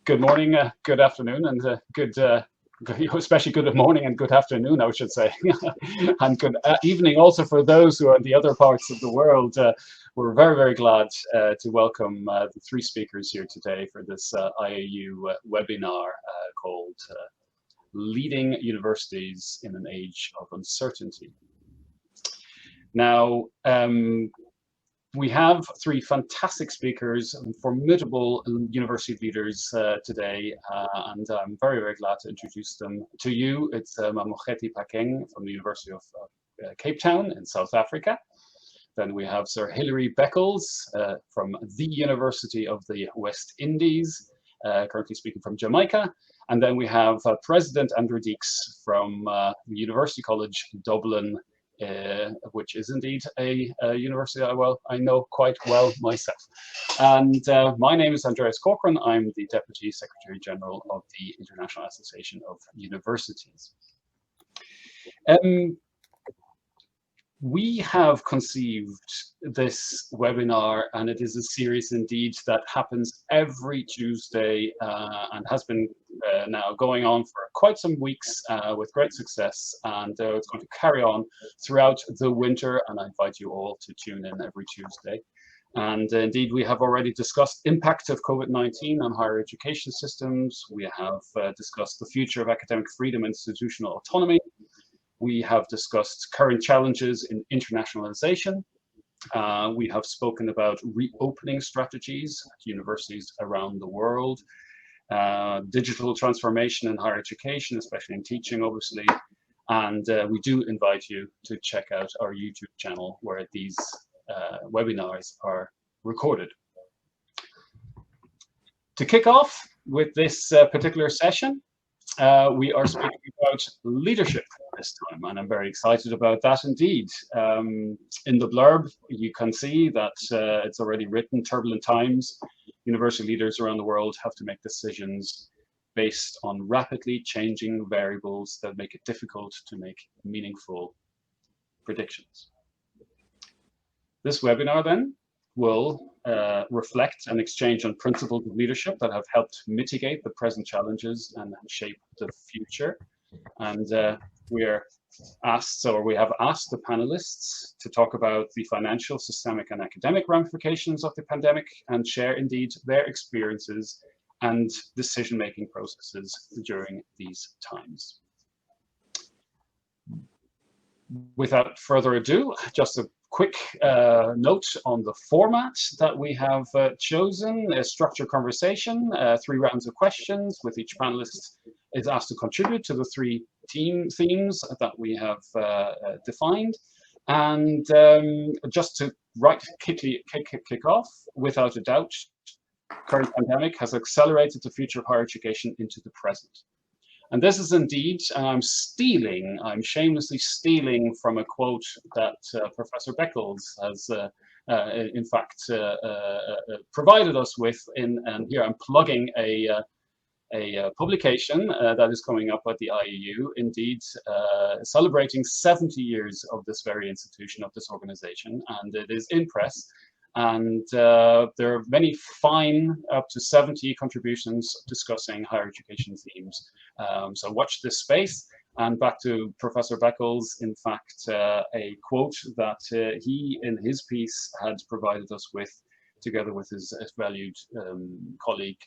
Good morning, good afternoon, and especially good morning and good afternoon, I should say, and good evening also for those who are in the other parts of the world. We're very, very glad to welcome the three speakers here today for this IAU webinar called Leading Universities in an Age of Uncertainty. Now, we have three fantastic speakers and formidable university leaders today, and I'm very, very glad to introduce them to you. It's Mamokgethi Phakeng from the University of Cape Town in South Africa. Then we have Sir Hilary Beckles from the University of the West Indies, currently speaking from Jamaica. And then we have President Andreas Deeks from the University College Dublin, which is indeed a university I know quite well myself. And my name is Andreas Corcoran. I'm the Deputy Secretary General of the International Association of Universities. We have conceived this webinar, and it is a series indeed that happens every Tuesday and has been now going on for quite some weeks with great success, and it's going to carry on throughout the winter, and I invite you all to tune in every Tuesday. And indeed, we have already discussed impact of COVID-19 on higher education systems. We have discussed the future of academic freedom and institutional autonomy. We have discussed current challenges in internationalization. We have spoken about reopening strategies at universities around the world, digital transformation in higher education, especially in teaching, obviously. And we do invite you to check out our YouTube channel where these webinars are recorded. To kick off with this particular session, we are speaking about leadership this time, and I'm very excited about that indeed. In the blurb, you can see that it's already written, turbulent times. University leaders around the world have to make decisions based on rapidly changing variables that make it difficult to make meaningful predictions. This webinar then will reflect and exchange on principles of leadership that have helped mitigate the present challenges and shape the future. And we have asked the panelists to talk about the financial, systemic, and academic ramifications of the pandemic and share indeed their experiences and decision-making processes during these times. Without further ado, just a quick note on the format that we have chosen: a structured conversation, 3 rounds of questions, with each panelist is asked to contribute to the 3 themes that we have defined. And just to kick off, without a doubt, current pandemic has accelerated the future of higher education into the present. And this is indeed, and I'm shamelessly stealing from a quote that Professor Beckles has in fact provided us with, and here I'm plugging a publication that is coming up at the IAU, indeed celebrating 70 years of this very institution, of this organization, and it is in press. And there are many fine, up to 70 contributions discussing higher education themes. So watch this space. And back to Professor Beckles, in fact, a quote that he, in his piece, had provided us with, together with his valued colleague,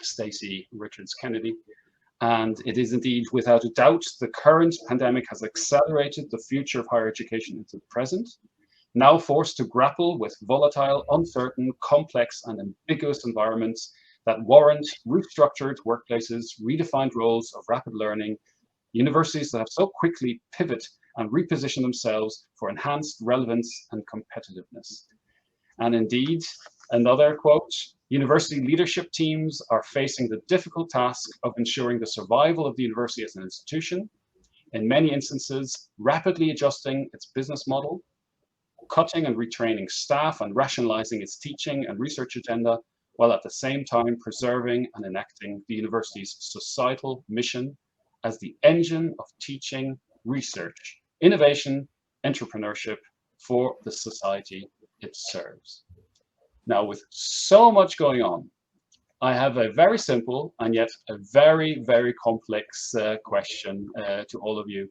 Stacey Richards-Kennedy. And it is indeed, without a doubt, the current pandemic has accelerated the future of higher education into the present. Now forced to grapple with volatile, uncertain, complex, and ambiguous environments that warrant restructured workplaces, redefined roles of rapid learning, universities that have so quickly pivot and reposition themselves for enhanced relevance and competitiveness. And indeed, another quote: university leadership teams are facing the difficult task of ensuring the survival of the university as an institution, in many instances, rapidly adjusting its business model, cutting and retraining staff, and rationalizing its teaching and research agenda, while at the same time preserving and enacting the university's societal mission as the engine of teaching, research, innovation, entrepreneurship for the society it serves. Now, with so much going on, I have a very simple and yet a very, very complex question to all of you.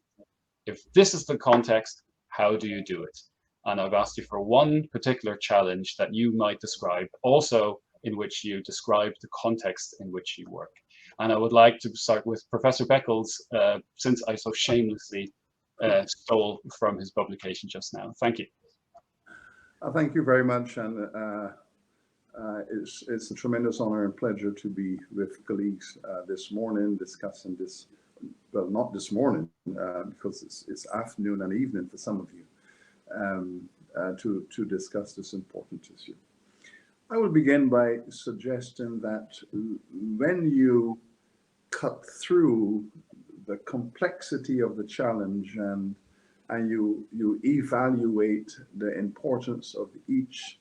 If this is the context, how do you do it? And I've asked you for one particular challenge that you might describe, also in which you describe the context in which you work. And I would like to start with Professor Beckles, since I so shamelessly stole from his publication just now. Thank you. Thank you very much. And it's a tremendous honor and pleasure to be with colleagues this morning discussing this. Well, not this morning, because it's afternoon and evening for some of you, to discuss this important issue. I will begin by suggesting that when you cut through the complexity of the challenge and you evaluate the importance of each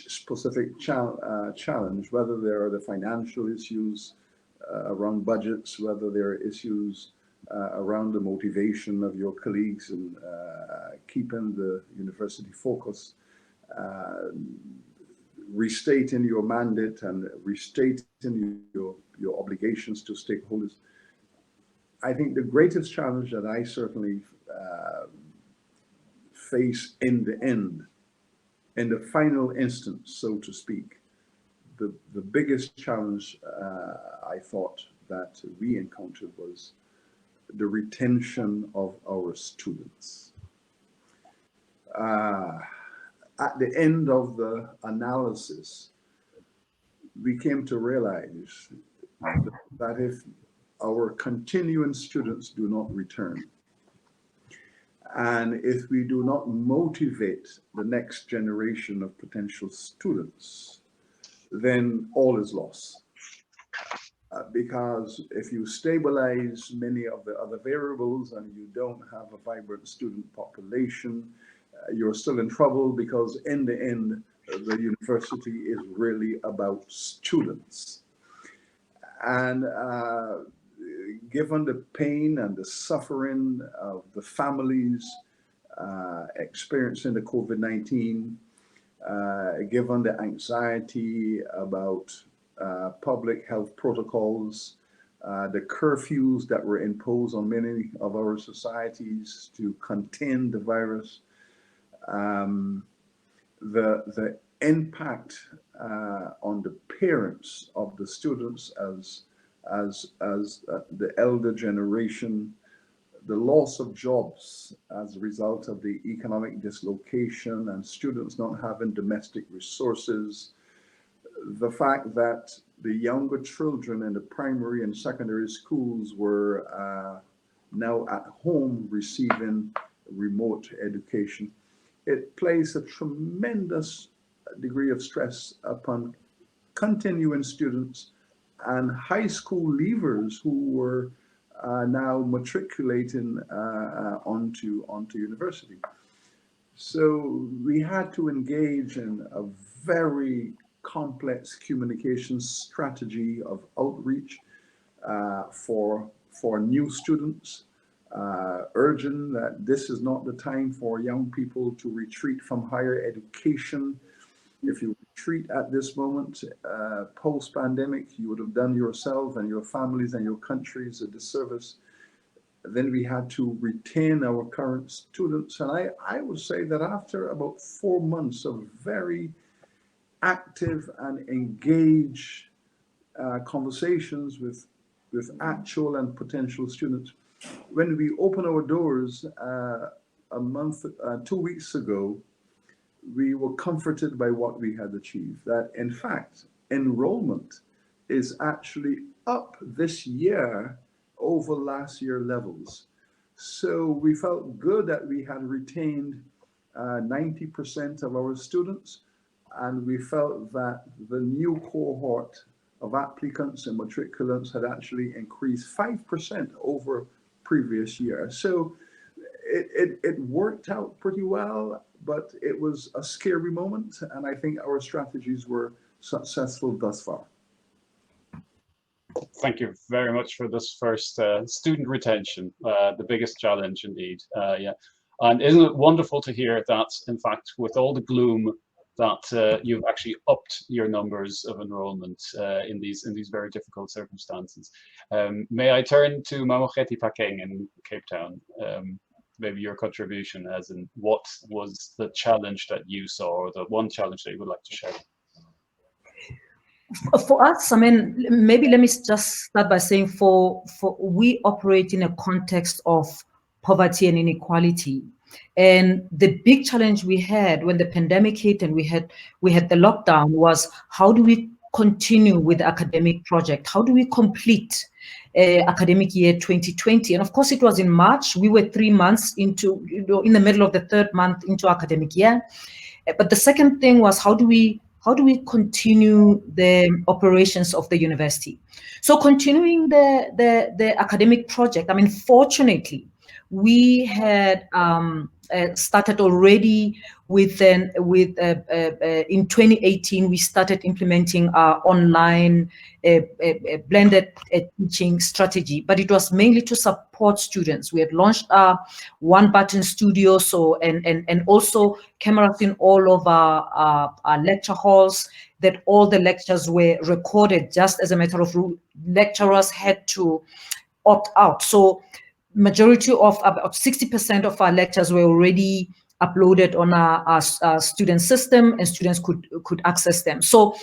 specific challenge, whether there are the financial issues around budgets, whether there are issues around the motivation of your colleagues and keeping the university focus, restating your mandate and restating your obligations to stakeholders. I think the greatest challenge that I certainly face in the final instance, so to speak, the biggest challenge I thought that we encountered was the retention of our students. At the end of the analysis, we came to realize that if our continuing students do not return, and if we do not motivate the next generation of potential students, then all is lost. Because if you stabilize many of the other variables and you don't have a vibrant student population, you're still in trouble, because in the end, the university is really about students. And given the pain and the suffering of the families experiencing the COVID-19, given the anxiety about public health protocols, the curfews that were imposed on many of our societies to contain the virus, the impact on the parents of the students as the elder generation, the loss of jobs as a result of the economic dislocation and students not having domestic resources, the fact that the younger children in the primary and secondary schools were now at home receiving remote education. It placed a tremendous degree of stress upon continuing students and high school leavers who were now matriculating onto university. So we had to engage in a very complex communication strategy of outreach for new students, urging that this is not the time for young people to retreat from higher education. If you retreat at this moment, post-pandemic, you would have done yourself and your families and your countries a disservice. Then we had to retain our current students. And I would say that after about 4 months of very active and engaged conversations with actual and potential students, when we opened our doors 2 weeks ago, we were comforted by what we had achieved. That in fact, enrollment is actually up this year over last year levels. So we felt good that we had retained 90% of our students, and we felt that the new cohort of applicants and matriculants had actually increased 5% over previous year. So it worked out pretty well, but it was a scary moment, and I think our strategies were successful thus far. Thank you very much for this first student retention, the biggest challenge indeed. Yeah, and isn't it wonderful to hear that, in fact, with all the gloom, that you've actually upped your numbers of enrollment in these very difficult circumstances. May I turn to Mamokgethi Phakeng in Cape Town? Maybe your contribution, as in what was the challenge that you saw, or the one challenge that you would like to share? For us, I mean, maybe let me just start by saying for we operate in a context of poverty and inequality. And the big challenge we had when the pandemic hit and we had the lockdown was, how do we continue with the academic project? How do we complete academic year 2020? And of course, it was in March. We were 3 months into, in the middle of the third month into academic year. But the second thing was, how do we continue the operations of the university? So continuing the academic project, I mean, fortunately, we had started already in 2018, we started implementing our online blended teaching strategy, but it was mainly to support students. We had launched our one-button studio, and also cameras in all of our lecture halls, that all the lectures were recorded. Just as a matter of rule, lecturers had to opt out. So majority of about 60% of our lectures were already uploaded on our student system, and students could access them. So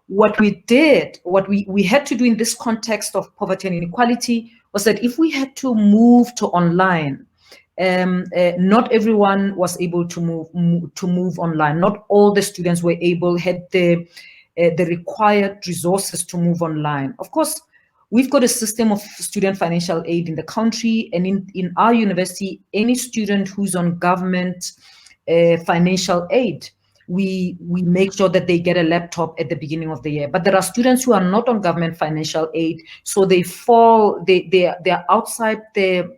what we did, what we had to do in this context of poverty and inequality, was that if we had to move to online, not everyone was able to move online. Not all the students were able, had the required resources to move online. Of course, we've got a system of student financial aid in the country, and in our university, any student who's on government financial aid, we make sure that they get a laptop at the beginning of the year. But there are students who are not on government financial aid, so they're outside the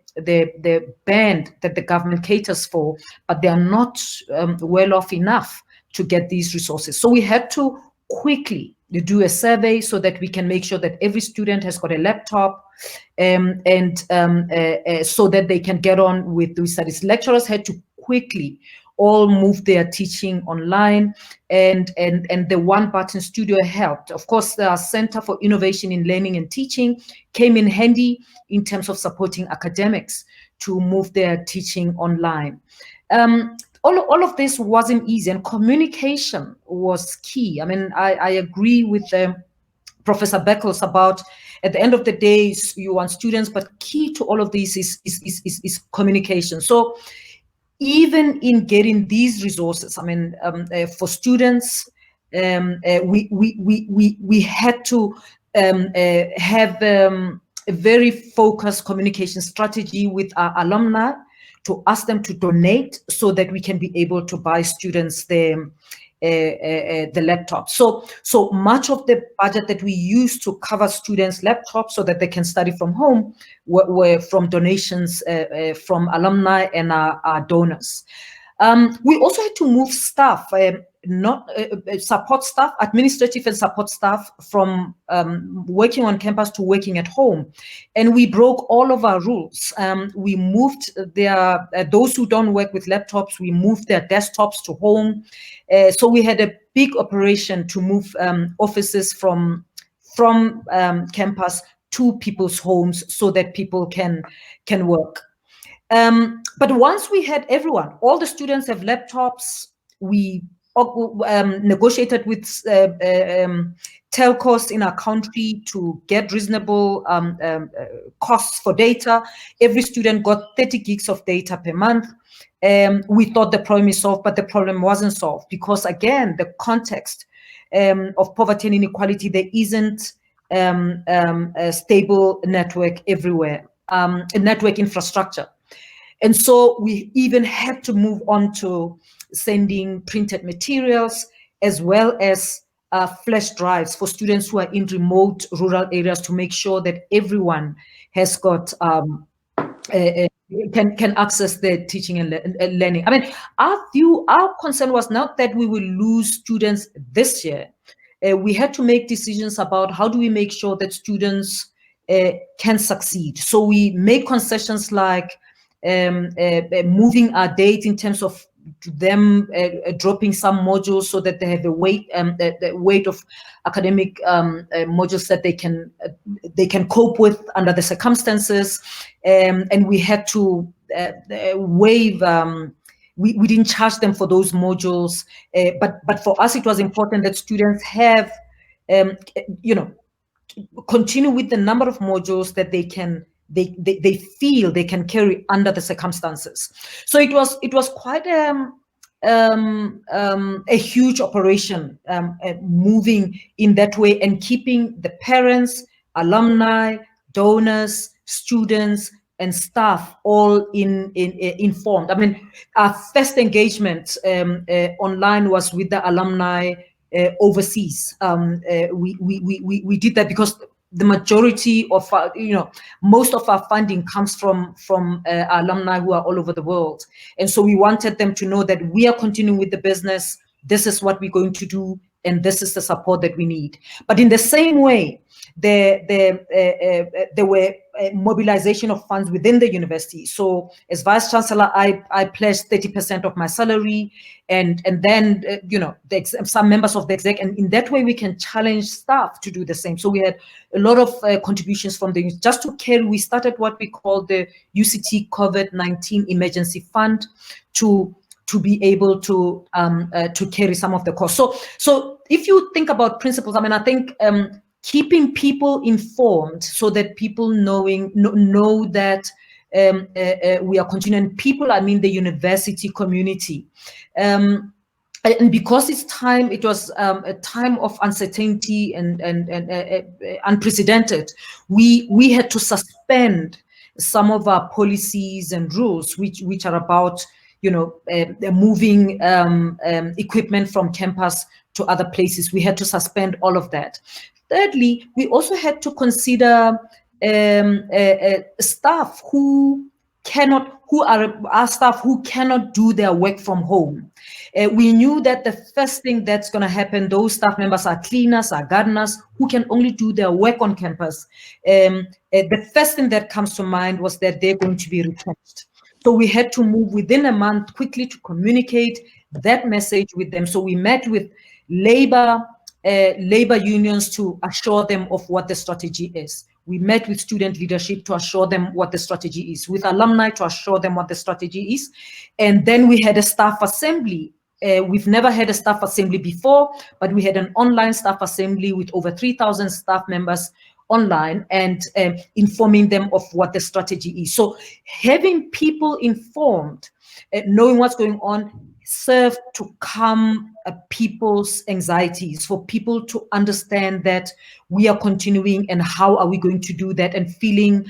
band that the government caters for, but they are not well off enough to get these resources. So we had to quickly do a survey so that we can make sure that every student has got a laptop, so that they can get on with the studies. Lecturers had to quickly all move their teaching online, and the one-button studio helped. Of course, the Center for Innovation in Learning and Teaching came in handy in terms of supporting academics to move their teaching online. All of this wasn't easy, and communication was key. I mean, I agree with Professor Beckles about, at the end of the day, you want students, but key to all of this is communication. So even in getting these resources, I mean, for students, we had to have a very focused communication strategy with our alumni, to ask them to donate so that we can be able to buy students the laptop. So much of the budget that we used to cover students' laptops so that they can study from home were from donations from alumni and our donors. We also had to move staff, support staff, administrative and support staff, from working on campus to working at home. And we broke all of our rules. We moved those who don't work with laptops, we moved their desktops to home. So we had a big operation to move offices from campus to people's homes so that people can work. But once we had everyone, all the students have laptops, we negotiated with telcos in our country to get reasonable costs for data. Every student got 30 gigs of data per month. We thought the problem is solved, but the problem wasn't solved, because again, the context of poverty and inequality, there isn't a stable network everywhere, a network infrastructure. And so we even had to move on to sending printed materials, as well as flash drives for students who are in remote rural areas, to make sure that everyone has got can access the teaching and learning. I mean, our concern was not that we will lose students this year. We had to make decisions about how do we make sure that students can succeed. So we made concessions like moving our date in terms of them dropping some modules so that they have the weight of academic modules that they can cope with under the circumstances, and we had to waive. We didn't charge them for those modules, but for us it was important that students have, continue with the number of modules that they feel they can carry under the circumstances. So it was quite a huge operation, moving in that way and keeping the parents, alumni, donors, students, and staff all informed. I mean, our first engagement online was with the alumni overseas. We did that because the majority of most of our funding comes from our alumni who are all over the world, and so we wanted them to know that we are continuing with the business. This is what we're going to do, and this is the support that we need. But in the same way, there were mobilization of funds within the university. So as Vice-Chancellor, I pledged 30% of my salary, and then some members of the exec, and in that way we can challenge staff to do the same. So we had a lot of contributions from the, just to carry, we started what we call the UCT COVID-19 Emergency Fund to be able to carry some of the costs. So if you think about principles, I mean, I think keeping people informed so that people know that we are continuing. People, I mean the university community. And because it was a time of uncertainty and unprecedented, we had to suspend some of our policies and rules, which are about moving equipment from campus to other places. We had to suspend all of that. Thirdly, we also had to consider staff who cannot do their work from home. We knew that the first thing that's going to happen, those staff members are cleaners, are gardeners, who can only do their work on campus. The first thing that comes to mind was that they're going to be retrenched. So we had to move within a month quickly to communicate that message with them. So we met with labor unions to assure them of what the strategy is. We met with student leadership to assure them what the strategy is, with alumni to assure them what the strategy is. And then we had a staff assembly. We've never had a staff assembly before, but we had an online staff assembly with over 3,000 staff members online and informing them of what the strategy is. So having people informed, knowing what's going on, serve to calm people's anxieties, for people to understand that we are continuing and how are we going to do that, and feeling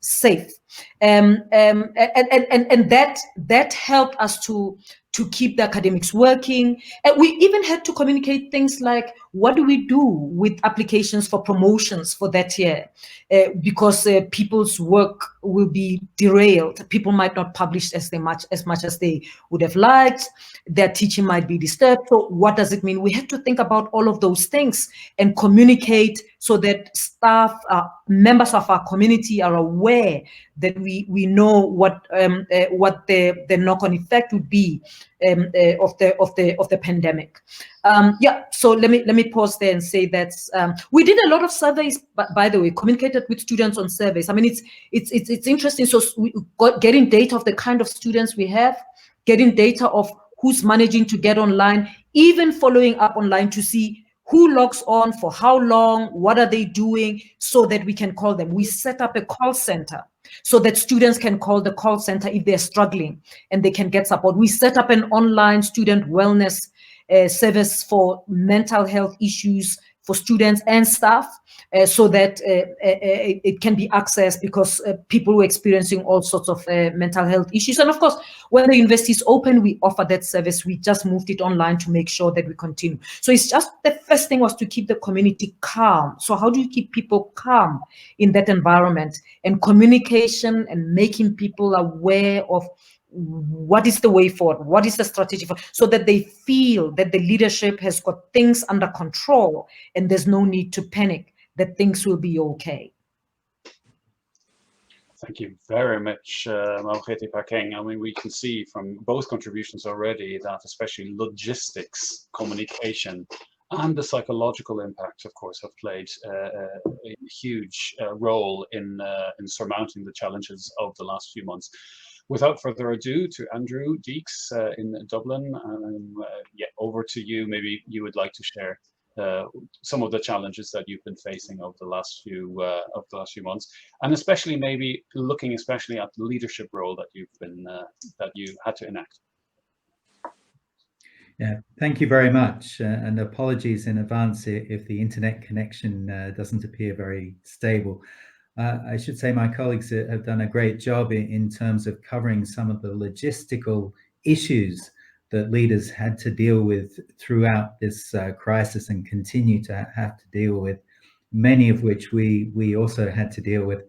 safe. And that helped us to keep the academics working. And we even had to communicate things like, what do we do with applications for promotions for that year? Because people's work will be derailed. People might not publish as much as they would have liked. Their teaching might be disturbed. So what does it mean? We had to think about all of those things and communicate so that staff, members of our community are aware that we know what the knock-on effect would be of the pandemic. So let me pause there and say that we did a lot of surveys, by the way, communicated with students on surveys. I mean, it's interesting. So we got getting data of the kind of students we have, getting data of who's managing to get online, even following up online to see who logs on for how long, what are they doing, so that we can call them. We set up a call center so that students can call the call center if they're struggling and they can get support. We set up an online student wellness service for mental health issues for students and staff, so that it can be accessed, because people were experiencing all sorts of mental health issues. And of course, when the university is open, we offer that service. We just moved it online to make sure that we continue. So it's just, the first thing was to keep the community calm. So how do you keep people calm in that environment? And communication and making people aware of what is the way forward, what is the strategy for, so that they feel that the leadership has got things under control and there's no need to panic, that things will be okay. Thank you very much, Mamokgethi, Phakeng. I mean, we can see from both contributions already that especially logistics, communication, and the psychological impact, of course, have played a huge role in surmounting the challenges of the last few months. Without further ado, to Andrew Deeks in Dublin, yeah, over to you. Maybe you would like to share some of the challenges that you've been facing over the last few months, and especially maybe looking especially at the leadership role that you had to enact. Yeah, thank you very much, and apologies in advance if the internet connection doesn't appear very stable. I should say my colleagues have done a great job in terms of covering some of the logistical issues that leaders had to deal with throughout this crisis and continue to have to deal with, many of which we also had to deal with.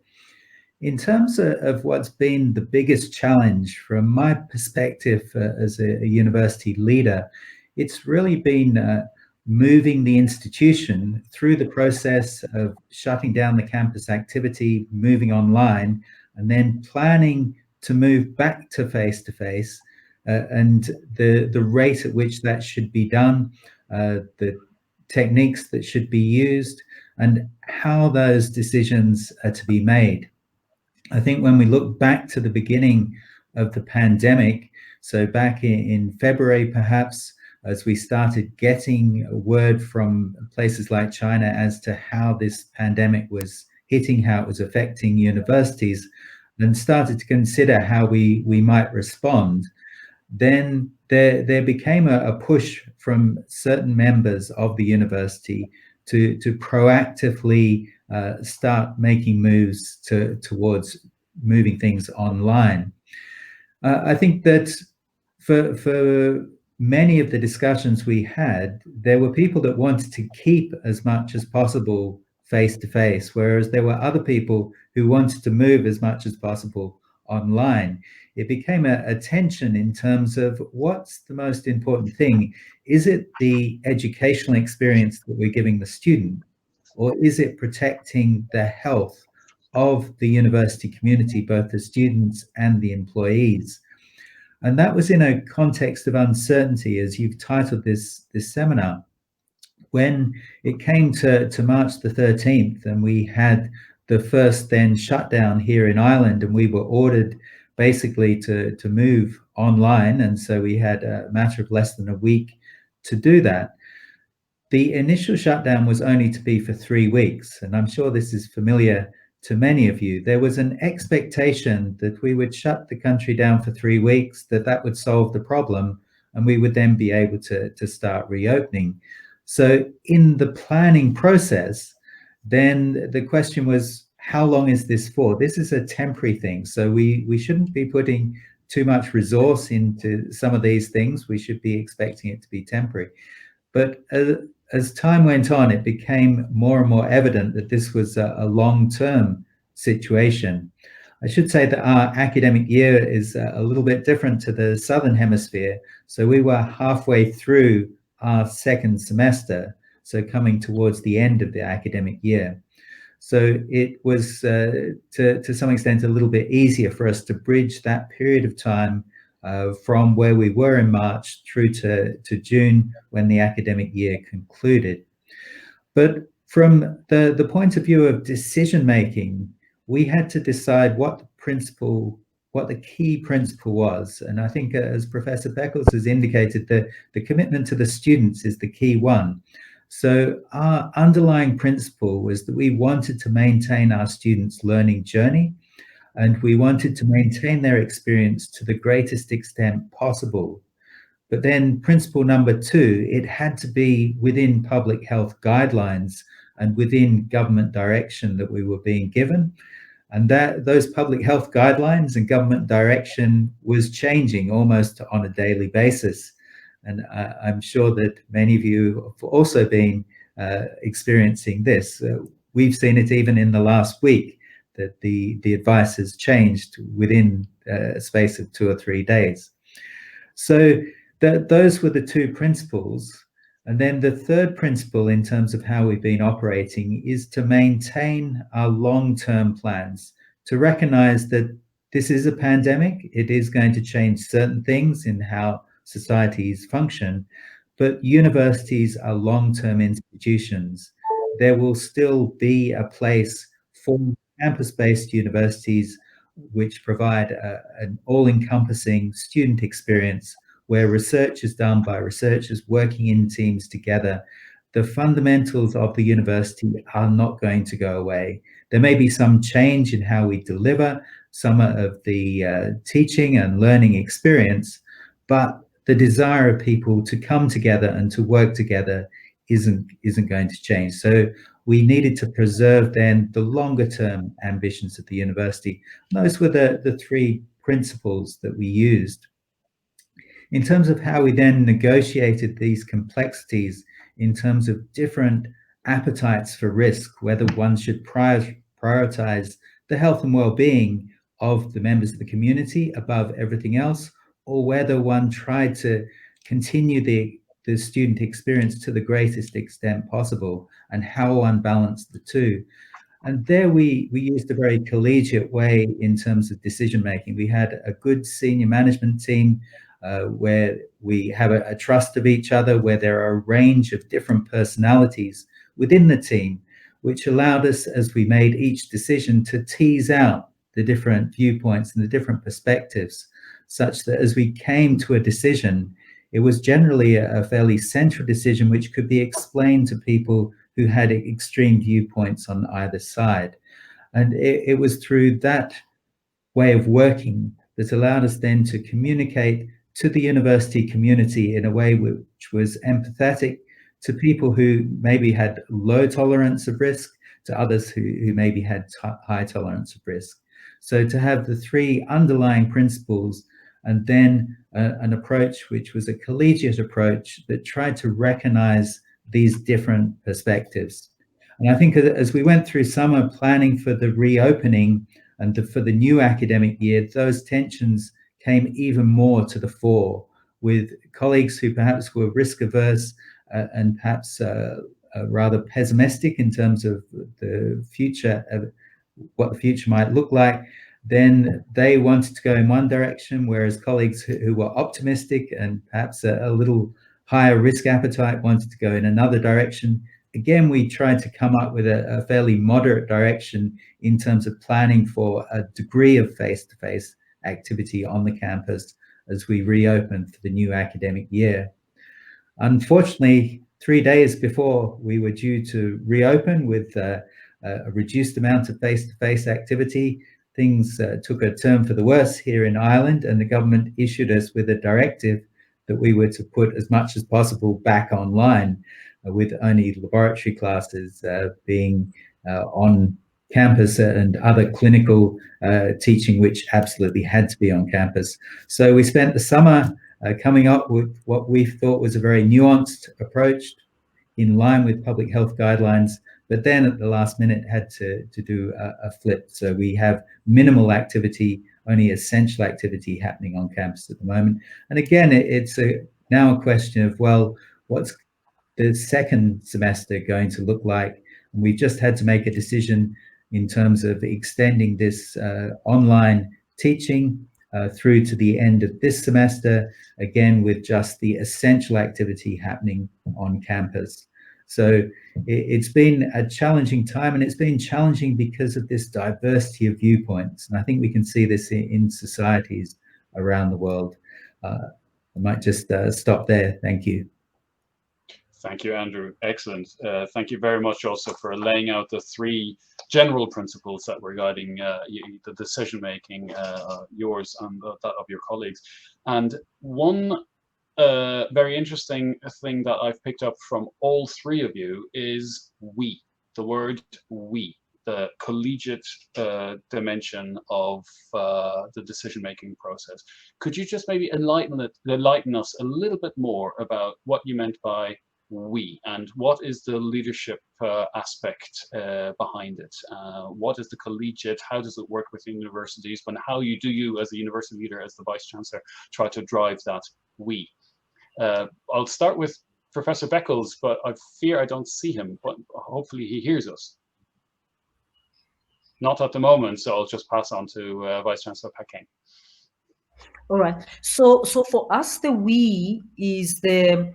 In terms of what's been the biggest challenge from my perspective as a university leader, it's really been moving the institution through the process of shutting down the campus activity, moving online, and then planning to move back to face-to-face, and the rate at which that should be done, the techniques that should be used, and how those decisions are to be made. I think when we look back to the beginning of the pandemic, so back in February perhaps, as we started getting word from places like China as to how this pandemic was hitting, how it was affecting universities, and started to consider how we might respond, then there became a push from certain members of the university to proactively start making moves towards moving things online. I think that for many of the discussions we had, there were people that wanted to keep as much as possible face-to-face, whereas there were other people who wanted to move as much as possible online. It became a tension in terms of what's the most important thing. Is it the educational experience that we're giving the student, or is it protecting the health of the university community, both the students and the employees? And that was in a context of uncertainty, as you've titled this seminar. When it came to March the 13th, and we had the first then shutdown here in Ireland, and we were ordered basically to move online, and so we had a matter of less than a week to do that. The initial shutdown was only to be for 3 weeks, and I'm sure this is familiar to many of you. There was an expectation that we would shut the country down for 3 weeks, that would solve the problem, and we would then be able to start reopening. So in the planning process, then the question was, how long is this for? This is a temporary thing, so we shouldn't be putting too much resource into some of these things. We should be expecting it to be temporary. But as time went on, it became more and more evident that this was a long-term situation. I should say that our academic year is a little bit different to the Southern Hemisphere. So we were halfway through our second semester, so coming towards the end of the academic year. So it was, to some extent, a little bit easier for us to bridge that period of time from where we were in March through to June, when the academic year concluded. But from the point of view of decision making, we had to decide what the key principle was. And I think, as Professor Beckles has indicated, the commitment to the students is the key one. So our underlying principle was that we wanted to maintain our students' learning journey, and we wanted to maintain their experience to the greatest extent possible. But then principle number 2, it had to be within public health guidelines and within government direction that we were being given. And those public health guidelines and government direction was changing almost on a daily basis. And I'm sure that many of you have also been experiencing this. We've seen it even in the last week, that the advice has changed within a space of 2 or 3 days. So those were the 2 principles. And then the third principle in terms of how we've been operating is to maintain our long-term plans to recognize that this is a pandemic. It is going to change certain things in how societies function, but universities are long-term institutions. There will still be a place for campus-based universities which provide an all-encompassing student experience where research is done by researchers working in teams together. The fundamentals of the university are not going to go away. There may be some change in how we deliver some of the teaching and learning experience, but the desire of people to come together and to work together isn't going to change. So we needed to preserve then the longer term ambitions of the university. And those were the three principles that we used. In terms of how we then negotiated these complexities in terms of different appetites for risk, whether one should prioritize the health and well-being of the members of the community above everything else, or whether one tried to continue the student experience to the greatest extent possible, and how one balanced the two. And there we used a very collegiate way in terms of decision making. We had a good senior management team where we have a trust of each other, where there are a range of different personalities within the team, which allowed us, as we made each decision, to tease out the different viewpoints and the different perspectives, such that as we came to a decision, it was generally a fairly central decision which could be explained to people who had extreme viewpoints on either side. And it was through that way of working that allowed us then to communicate to the university community in a way which was empathetic to people who maybe had low tolerance of risk, to others who maybe had high tolerance of risk. So to have the three underlying principles, and then an approach which was a collegiate approach that tried to recognize these different perspectives. And I think as we went through summer planning for the reopening and for the new academic year, those tensions came even more to the fore, with colleagues who perhaps were risk averse and perhaps rather pessimistic in terms of the future, what the future might look like. Then they wanted to go in one direction, whereas colleagues who were optimistic and perhaps a little higher risk appetite wanted to go in another direction. Again, we tried to come up with a fairly moderate direction in terms of planning for a degree of face-to-face activity on the campus as we reopened for the new academic year. Unfortunately, 3 days before we were due to reopen with a reduced amount of face-to-face activity, things took a turn for the worse here in Ireland, and the government issued us with a directive that we were to put as much as possible back online, with only laboratory classes being on campus and other clinical teaching which absolutely had to be on campus. So we spent the summer coming up with what we thought was a very nuanced approach in line with public health guidelines, but then at the last minute had to do a flip. So we have minimal activity, only essential activity happening on campus at the moment. And again, it's now a question of, well, what's the second semester going to look like? And we've just had to make a decision in terms of extending this online teaching through to the end of this semester, again, with just the essential activity happening on campus. So it's been a challenging time, and it's been challenging because of this diversity of viewpoints. And I think we can see this in societies around the world. I might just stop there. Thank you. Thank you, Andrew. Excellent. Thank you very much also for laying out the three general principles that were guiding the decision-making, yours and that of your colleagues. And one very interesting thing that I've picked up from all three of you is we, the word we, the collegiate dimension of the decision-making process. Could you just maybe enlighten us a little bit more about what you meant by we, and what is the leadership aspect behind it? What is the collegiate? How does it work with universities? And how do you, as a university leader, as the Vice-Chancellor, try to drive that we? I'll start with Professor Beckles, but I fear I don't see him, but hopefully he hears us. Not at the moment, so I'll just pass on to Vice-Chancellor Phakeng. All right. So for us, the we is the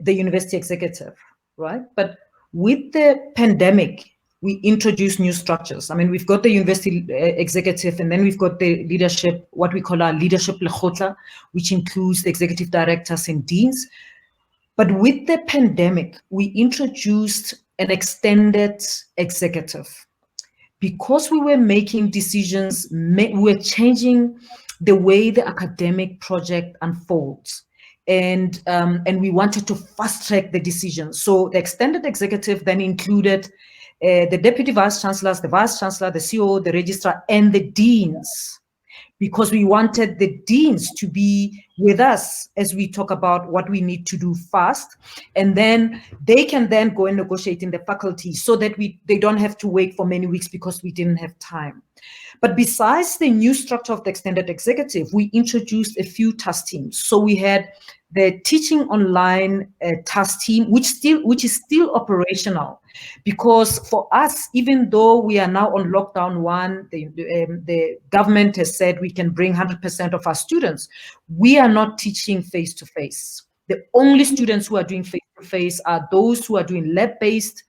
university executive, right? But with the pandemic, we introduced new structures. I mean, we've got the university executive, and then we've got the leadership, what we call our leadership lekgotla, which includes the executive directors and deans. But with the pandemic, we introduced an extended executive. Because we were making decisions, we were changing the way the academic project unfolds. And we wanted to fast track the decisions. So the extended executive then included the deputy vice-chancellors, the vice-chancellor, the CEO, the registrar, and the deans, because we wanted the deans to be with us as we talk about what we need to do fast. And then they can then go and negotiate in the faculty so that they don't have to wait for many weeks because we didn't have time. But besides the new structure of the extended executive, we introduced a few task teams. So we had the teaching online task team, which is still operational, because for us, even though we are now on lockdown 1, the government has said we can bring 100% of our students. We are not teaching face-to-face. The only students who are doing face-to-face are those who are doing lab-based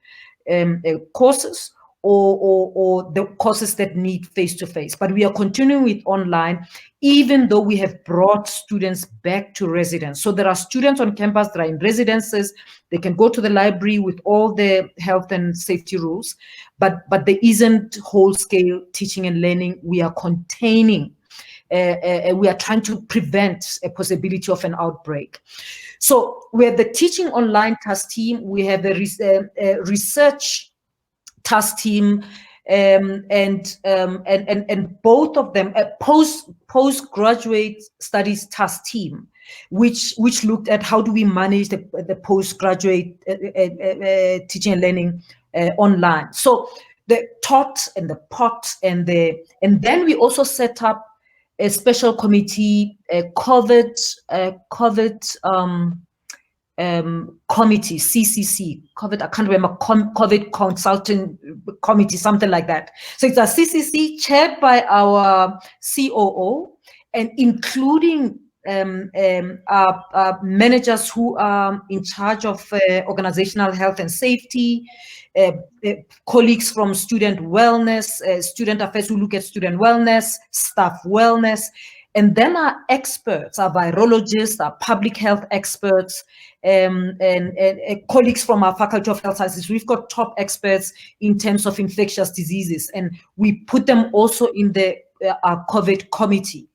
courses, or the courses that need face-to-face. But we are continuing with online, even though we have brought students back to residence. So there are students on campus that are in residences. They can go to the library with all the health and safety rules, but there isn't whole-scale teaching and learning. We are containing, we are trying to prevent a possibility of an outbreak. So we have the teaching online task team. We have the research task team, and both of them postgraduate studies task team, which looked at how do we manage the postgraduate teaching and learning online. So the TOT and the POT and then we also set up a special committee, Covert committee, CCC, Covert, I can't remember, Covert Consulting Committee, something like that. So it's a CCC chaired by our COO, and including managers who are in charge of organizational health and safety, colleagues from student wellness, student affairs who look at student wellness, staff wellness, and then our experts, our virologists, our public health experts, and colleagues from our Faculty of Health Sciences. We've got top experts in terms of infectious diseases, and we put them also in the our COVID committee,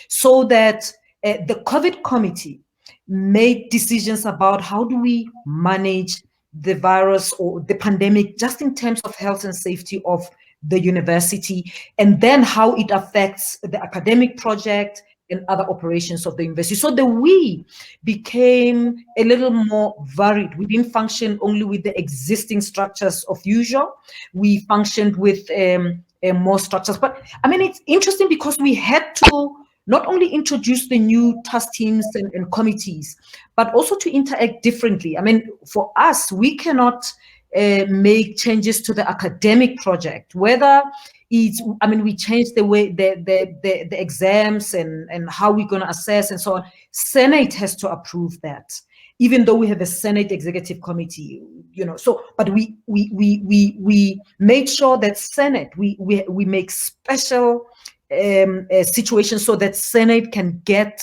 so that the COVID committee made decisions about how do we manage the virus or the pandemic, just in terms of health and safety of the university, and then how it affects the academic project and other operations of the university. So the we became a little more varied. We didn't function only with the existing structures of usual. We functioned with more structures. But I mean, it's interesting because we had to not only introduce the new task teams and committees, but also to interact differently. I mean, for us, we cannot make changes to the academic project, whether it's, I mean, we changed the way the exams and how we're going to assess and so on. Senate has to approve that, even though we have a Senate Executive Committee, you know. So, but we made sure that Senate, we make special situations so that Senate can get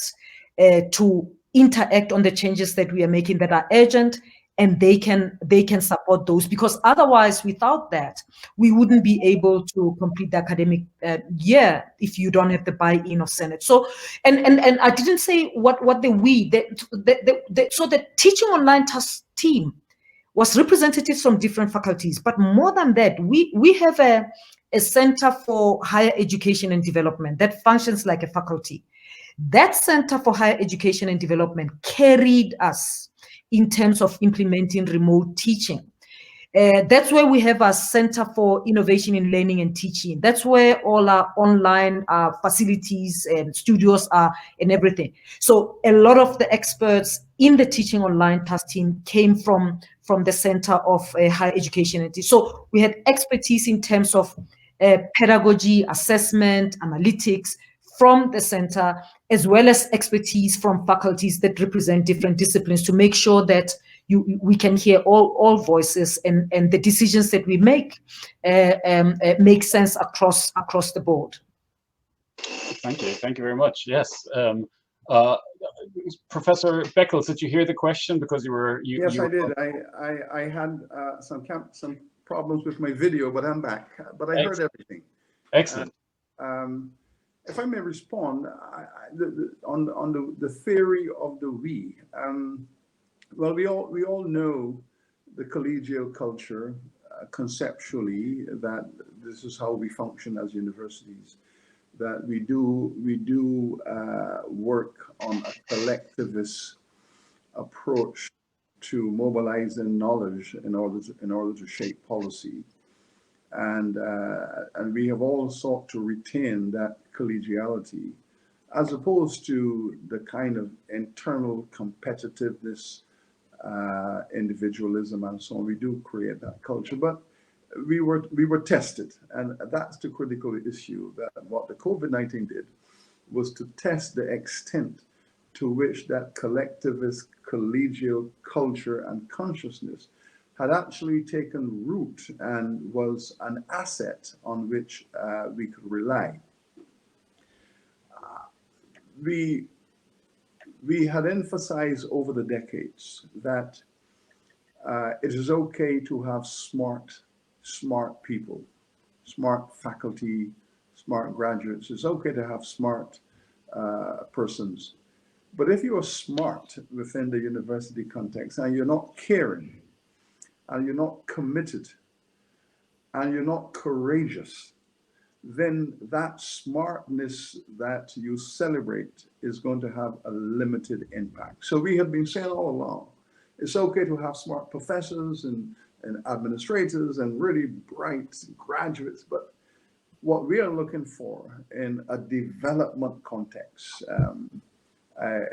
to interact on the changes that we are making that are urgent, and they can support those, because otherwise, without that, we wouldn't be able to complete the academic year if you don't have the buy-in of Senate. So, and I didn't say what so the teaching online task team was representatives from different faculties, but more than that, we have a Center for Higher Education and Development that functions like a faculty. That Center for Higher Education and Development carried us in terms of implementing remote teaching. That's where we have our Center for Innovation in Learning and Teaching. That's where all our online facilities and studios are and everything. So a lot of the experts in the teaching online task team came from the Center of Higher Education and Teaching. So we had expertise in terms of pedagogy, assessment, analytics from the center, as well as expertise from faculties that represent different disciplines, to make sure that we can hear all voices, and the decisions that we make sense across the board. Thank you very much. Yes. Professor Beckles, did you hear the question? Because Yes, I did. I had some problems with my video, but I'm back. But I heard everything. Excellent. If I may respond on the theory of the we. Well, we all know the collegial culture conceptually, that this is how we function as universities. That we do work on a collectivist approach to mobilizing knowledge in order to shape policy, and we have all sought to retain that collegiality, as opposed to the kind of internal competitiveness, individualism, and so on. We do create that culture, but we were tested, and that's the critical issue. That what the COVID-19 did was to test the extent to which that collectivist collegial culture and consciousness had actually taken root and was an asset on which we could rely. We had emphasized over the decades that it is okay to have smart people, smart faculty, smart graduates. It's okay to have smart persons. But if you are smart within the university context and you're not caring, and you're not committed, and you're not courageous, then that smartness that you celebrate is going to have a limited impact. So we have been saying all along, it's okay to have smart professors and administrators and really bright graduates, but what we are looking for in a development context,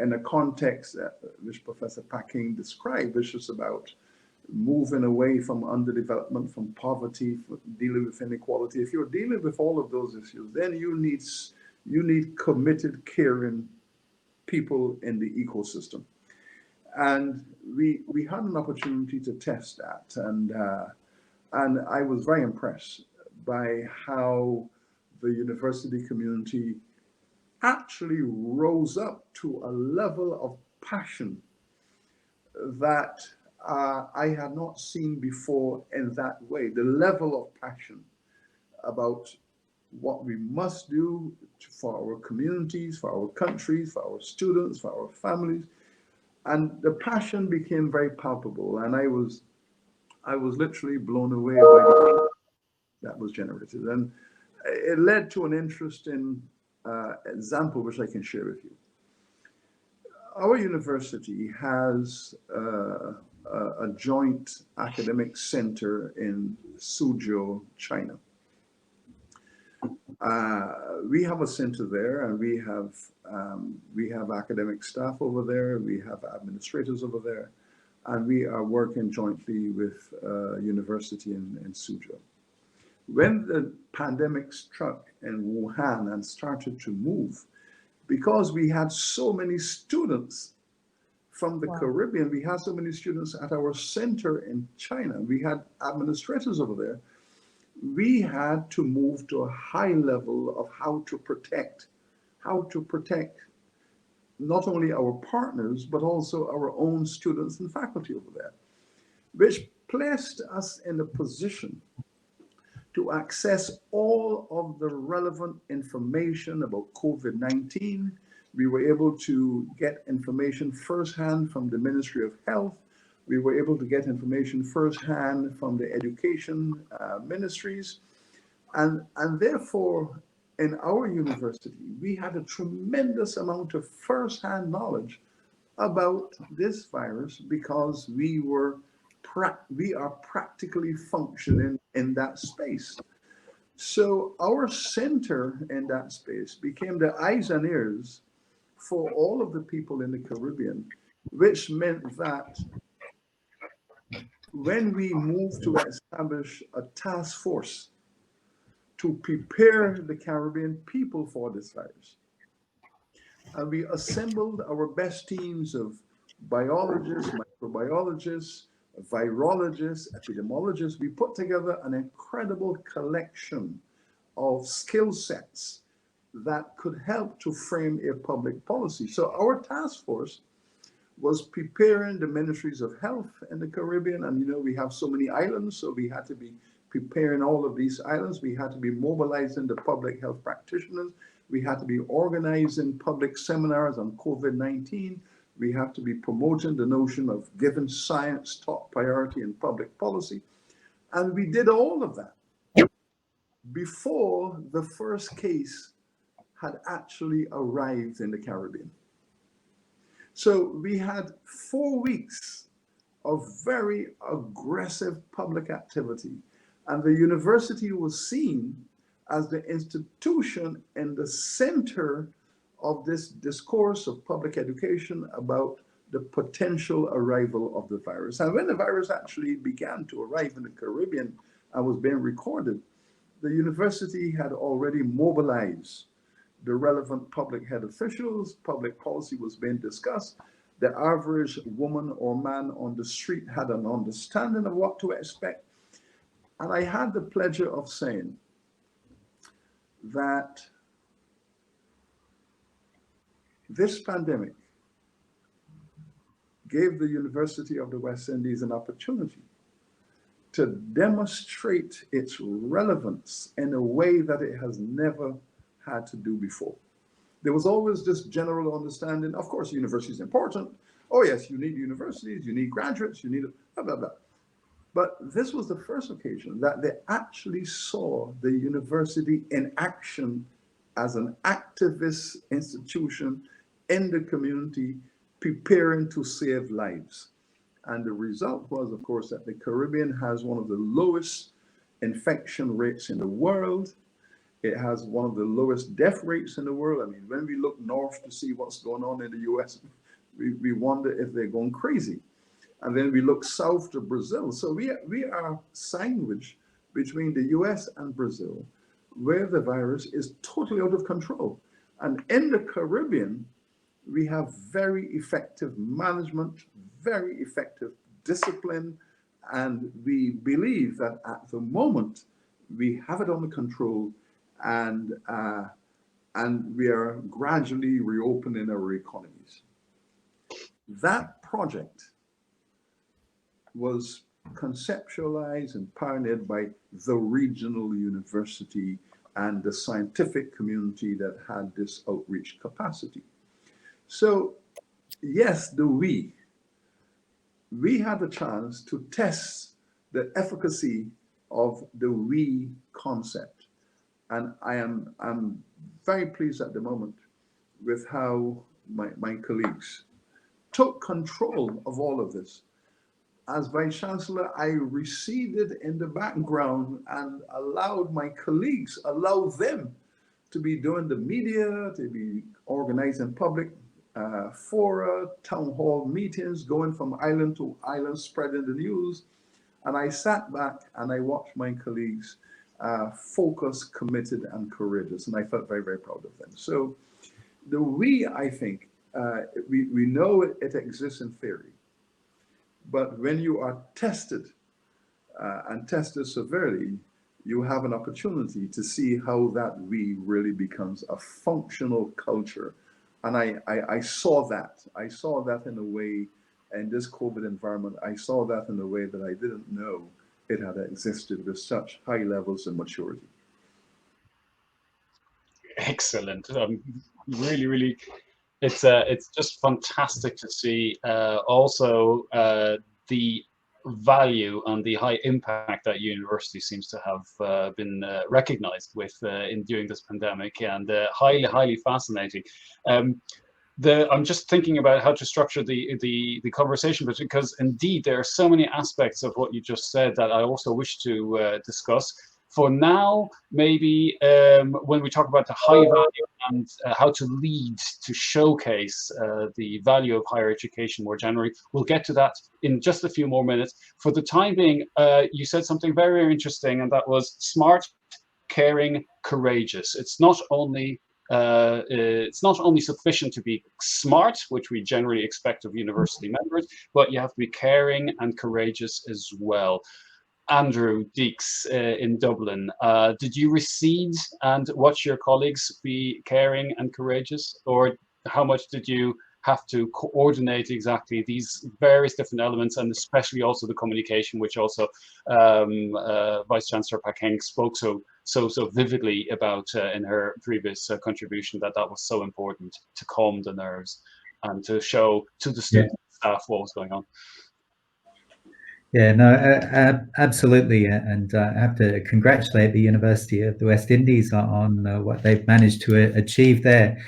in a context which Professor Phakeng described, which is about moving away from underdevelopment, from poverty, dealing with inequality. If you're dealing with all of those issues, then you need committed, caring people in the ecosystem. And we had an opportunity to test that, and I was very impressed by how the university community actually rose up to a level of passion that I had not seen before in that way. The level of passion about what we must do for our communities, for our countries, for our students, for our families. And the passion became very palpable, and I was literally blown away by the that was generated. And it led to an interesting example which I can share with you. Our university has a joint academic center in Suzhou, China. We have a center there, and we have academic staff over there, we have administrators over there, and we are working jointly with university in Suzhou. When the pandemic struck in Wuhan and started to move, because we had so many students from the Caribbean, we had so many students at our center in China, we had administrators over there, we had to move to a high level of how to protect not only our partners, but also our own students and faculty over there, which placed us in a position to access all of the relevant information about COVID-19. We were able to get information firsthand from the Ministry of Health. We were able to get information firsthand from the education ministries. And therefore, in our university, we had a tremendous amount of firsthand knowledge about this virus because we are practically functioning in that space. So our center in that space became the eyes and ears for all of the people in the Caribbean, which meant that when we moved to establish a task force to to prepare the Caribbean people for this virus. And we assembled our best teams of biologists, microbiologists, virologists, epidemiologists. We put together an incredible collection of skill sets that could help to frame a public policy. So our task force was preparing the ministries of health in the Caribbean. And you know, we have so many islands, so we had to be preparing all of these islands. We had to be mobilizing the public health practitioners. We had to be organizing public seminars on COVID-19. We have to be promoting the notion of giving science top priority in public policy. And we did all of that before the first case had actually arrived in the Caribbean. So we had 4 weeks of very aggressive public activity, and the university was seen as the institution in the center of this discourse of public education about the potential arrival of the virus. And when the virus actually began to arrive in the Caribbean and was being recorded, the university had already mobilized the relevant public health officials. Public policy was being discussed. The average woman or man on the street had an understanding of what to expect. And I had the pleasure of saying that this pandemic gave the University of the West Indies an opportunity to demonstrate its relevance in a way that it has never had to do before. There was always this general understanding, of course, university is important. Oh yes, you need universities, you need graduates, you need blah, blah, blah. But this was the first occasion that they actually saw the university in action as an activist institution in the community, preparing to save lives. And the result was, of course, that the Caribbean has one of the lowest infection rates in the world. It has one of the lowest death rates in the world. I mean, when we look north to see what's going on in the US, we wonder if they're going crazy. And then we look south to Brazil. So we are sandwiched between the US and Brazil, where the virus is totally out of control. And in the Caribbean, we have very effective management, very effective discipline, and we believe that at the moment we have it under control, and we are gradually reopening our economies. That project was conceptualized and pioneered by the regional university and the scientific community that had this outreach capacity. So yes, we had the chance to test the efficacy of the we concept. And I'm very pleased at the moment with how my colleagues took control of all of this. As Vice-Chancellor, I receded in the background and allowed my colleagues, them to be doing the media, to be organizing public fora, town hall meetings, going from island to island, spreading the news. And I sat back and I watched my colleagues focused, committed, and courageous. And I felt very, very proud of them. So the we, I think, we know it exists in theory. But when you are tested and tested severely, you have an opportunity to see how that we really becomes a functional culture. And I saw that. I saw that in a way, in this COVID environment, I saw that in a way that I didn't know it had existed with such high levels of maturity. Excellent. Really, really, it's just fantastic to see also the value and the high impact that university seems to have been recognized with in during this pandemic, and highly fascinating. I'm just thinking about how to structure the conversation, because indeed there are so many aspects of what you just said that I also wish to discuss. For now, maybe when we talk about the high value and how to lead, to showcase the value of higher education more generally, we'll get to that in just a few more minutes. For the time being, you said something very, very interesting, and that was smart caring, courageous. It's not only sufficient to be smart, which we generally expect of university members, but you have to be caring and courageous as well. Andrew, Deeks in Dublin, did you recede and watch your colleagues be caring and courageous, or how much did you have to coordinate exactly these various different elements, and especially also the communication, which also Vice-Chancellor Phakeng spoke so vividly about in her previous contribution, that was so important to calm the nerves and to show to the students and staff what was going on. Yeah, no, absolutely, and I have to congratulate the University of the West Indies on what they've managed to achieve there.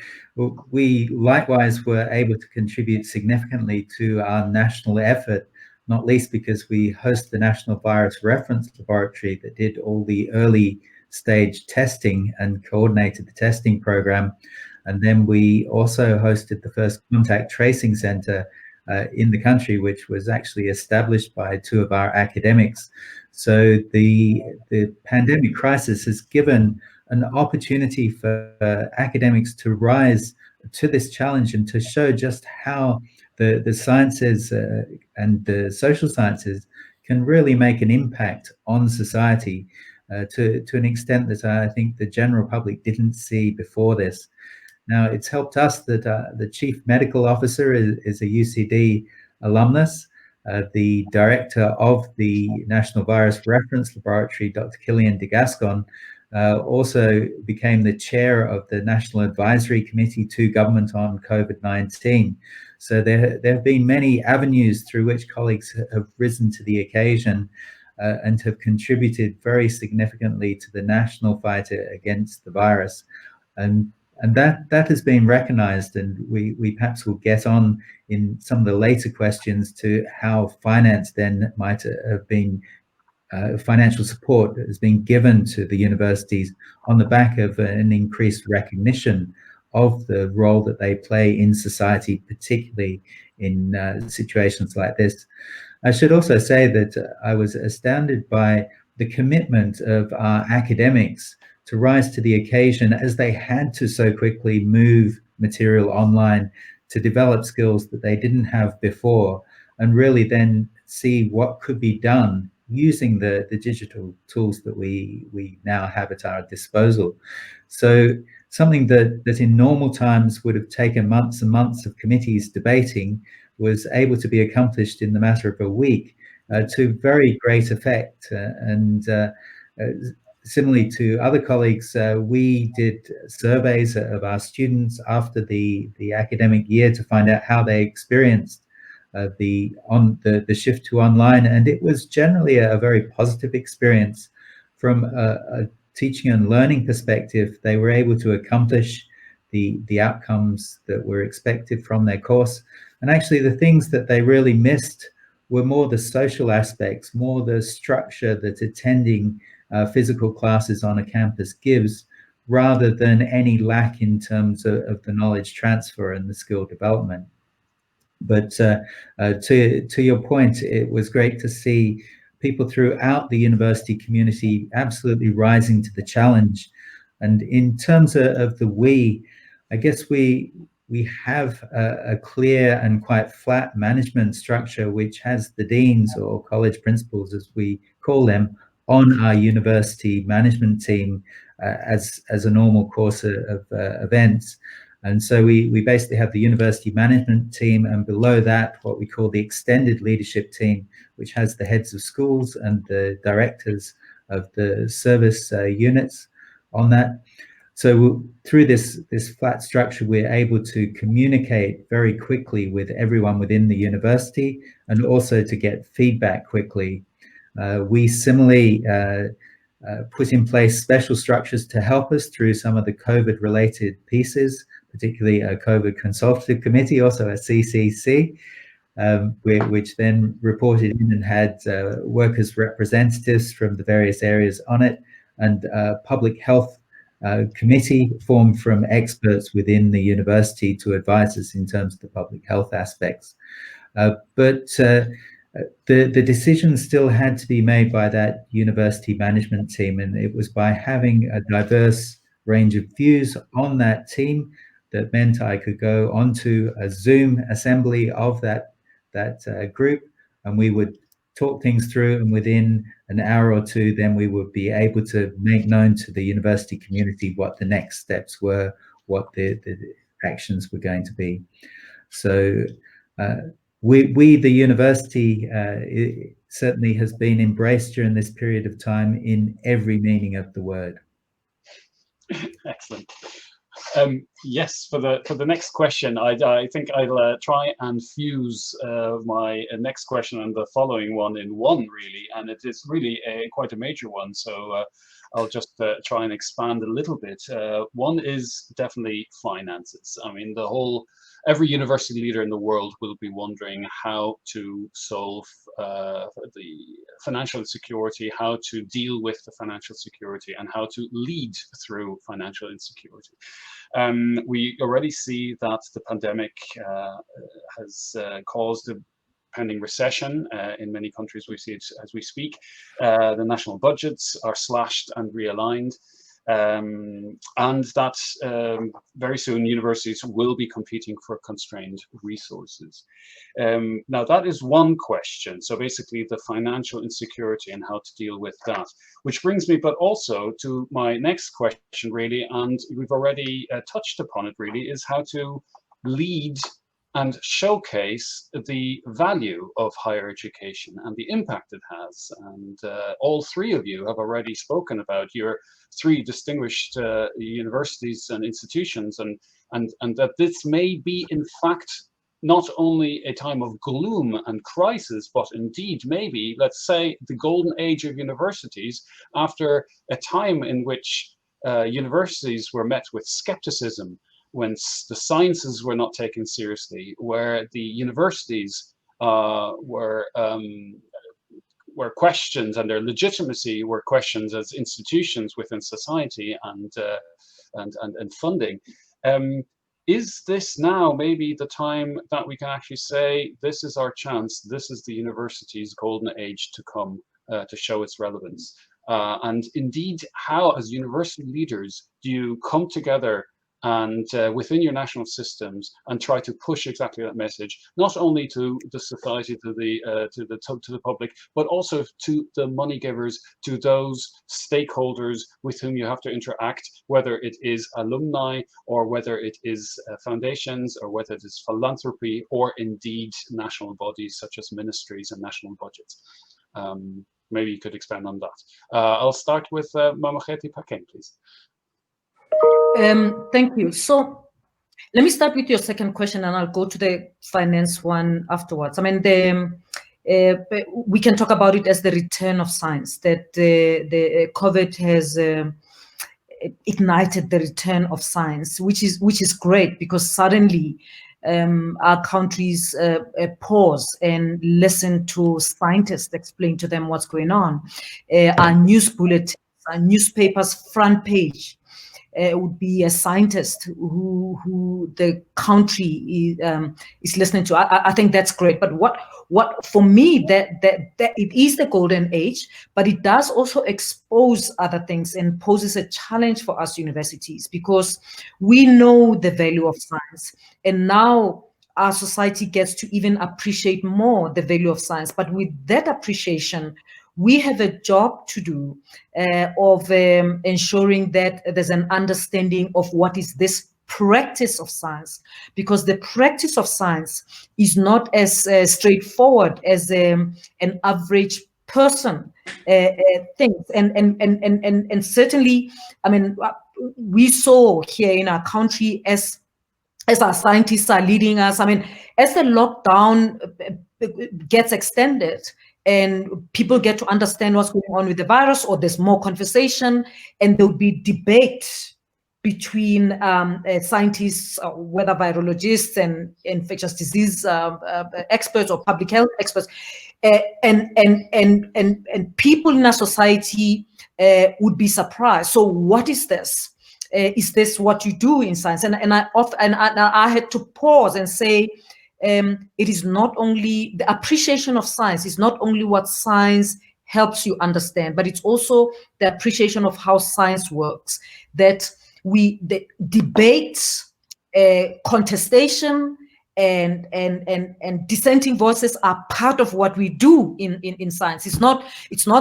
We likewise were able to contribute significantly to our national effort, not least because we host the National Virus Reference Laboratory that did all the early stage testing and coordinated the testing program. And then we also hosted the first contact tracing center in the country, which was actually established by two of our academics. So the pandemic crisis has given an opportunity for academics to rise to this challenge and to show just how the sciences and the social sciences can really make an impact on society to an extent that I think the general public didn't see before this. Now, it's helped us that the Chief Medical Officer is a UCD alumnus. The Director of the National Virus Reference Laboratory, Dr. Kilian de Gascon, also became the chair of the National Advisory Committee to Government on COVID-19. So there have been many avenues through which colleagues have risen to the occasion and have contributed very significantly to the national fight against the virus. And that has been recognized, and we perhaps will get on in some of the later questions to how finance then might have been, financial support has been given to the universities on the back of an increased recognition of the role that they play in society, particularly in situations like this. I should also say that I was astounded by the commitment of our academics to rise to the occasion as they had to so quickly move material online to develop skills that they didn't have before, and really then see what could be done using the digital tools that we now have at our disposal. So something that in normal times would have taken months and months of committees debating was able to be accomplished in the matter of a week to very great effect. Similarly to other colleagues, we did surveys of our students after the academic year to find out how they experienced the shift to online, and it was generally a very positive experience. From a teaching and learning perspective, they were able to accomplish the outcomes that were expected from their course, and actually the things that they really missed were more the social aspects, more the structure that attending physical classes on a campus gives, rather than any lack in terms of the knowledge transfer and the skill development. But to your point, it was great to see people throughout the university community absolutely rising to the challenge. And in terms of the we, I guess we have a clear and quite flat management structure, which has the deans, or college principals as we call them, on our university management team as a normal course of events. And so we basically have the university management team, and below that what we call the extended leadership team, which has the heads of schools and the directors of the service units on that. So through this flat structure, we're able to communicate very quickly with everyone within the university, and also to get feedback quickly. We similarly put in place special structures to help us through some of the COVID-related pieces, particularly a COVID Consultative Committee, also a CCC, which then reported in and had workers' representatives from the various areas on it, and public health committee formed from experts within the university to advise us in terms of the public health aspects. But the decision still had to be made by that university management team, and it was by having a diverse range of views on that team that meant I could go onto a Zoom assembly of that group, and we would talk things through, and within an hour or two, then we would be able to make known to the university community what the next steps were, what the actions were going to be. So we the university, it certainly has been embraced during this period of time in every meaning of the word. Excellent. Yes, for the next question, I think I'll try and fuse my next question and the following one in one, really, and it is really quite a major one. So I'll just try and expand a little bit. One is definitely finances. I mean, every university leader in the world will be wondering how to solve the financial insecurity, how to deal with the financial security, and how to lead through financial insecurity. We already see that the pandemic has caused a pending recession in many countries. We see it as we speak. The national budgets are slashed and realigned. And that very soon universities will be competing for constrained resources. Now that is one question. So basically the financial insecurity and how to deal with that, which brings me but also to my next question really, and we've already touched upon it really, is how to lead and showcase the value of higher education and the impact it has. And all three of you have already spoken about your three distinguished universities and institutions, and that this may be in fact not only a time of gloom and crisis, but indeed maybe, let's say, the golden age of universities after a time in which universities were met with skepticism, when the sciences were not taken seriously, where the universities were questioned and their legitimacy were questioned as institutions within society and funding. Is this now maybe the time that we can actually say, this is our chance, this is the university's golden age to come, to show its relevance? And indeed, how as university leaders do you come together and within your national systems and try to push exactly that message, not only to the society, to the public, but also to the money givers, to those stakeholders with whom you have to interact, whether it is alumni or whether it is foundations or whether it is philanthropy or indeed national bodies such as ministries and national budgets. Maybe you could expand on that. I'll start with Mamokgethi Phakeng, please. Thank you. So let me start with your second question, and I'll go to the finance one afterwards. I mean, we can talk about it as the return of science, that the Covert has ignited the return of science, which is great, because suddenly our countries pause and listen to scientists explain to them what's going on. Our news bulletins, our newspapers' front page would be a scientist who the country is listening to. I think that's great. But what for me, that it is the golden age, but it does also expose other things and poses a challenge for us universities, because we know the value of science, and now our society gets to even appreciate more the value of science. But with that appreciation, we have a job to do of ensuring that there's an understanding of what is this practice of science, because the practice of science is not as straightforward as an average person thinks. And certainly, I mean, we saw here in our country as our scientists are leading us. I mean, as the lockdown gets extended, and people get to understand what's going on with the virus, or there's more conversation, and there'll be debate between scientists, whether virologists and infectious disease experts or public health experts, and people in our society would be surprised. So what is this? Is this what you do in science? And I had to pause and say, it is not only the appreciation of science, is not only what science helps you understand, but it's also the appreciation of how science works, that the debate, contestation, and dissenting voices are part of what we do in science. It's not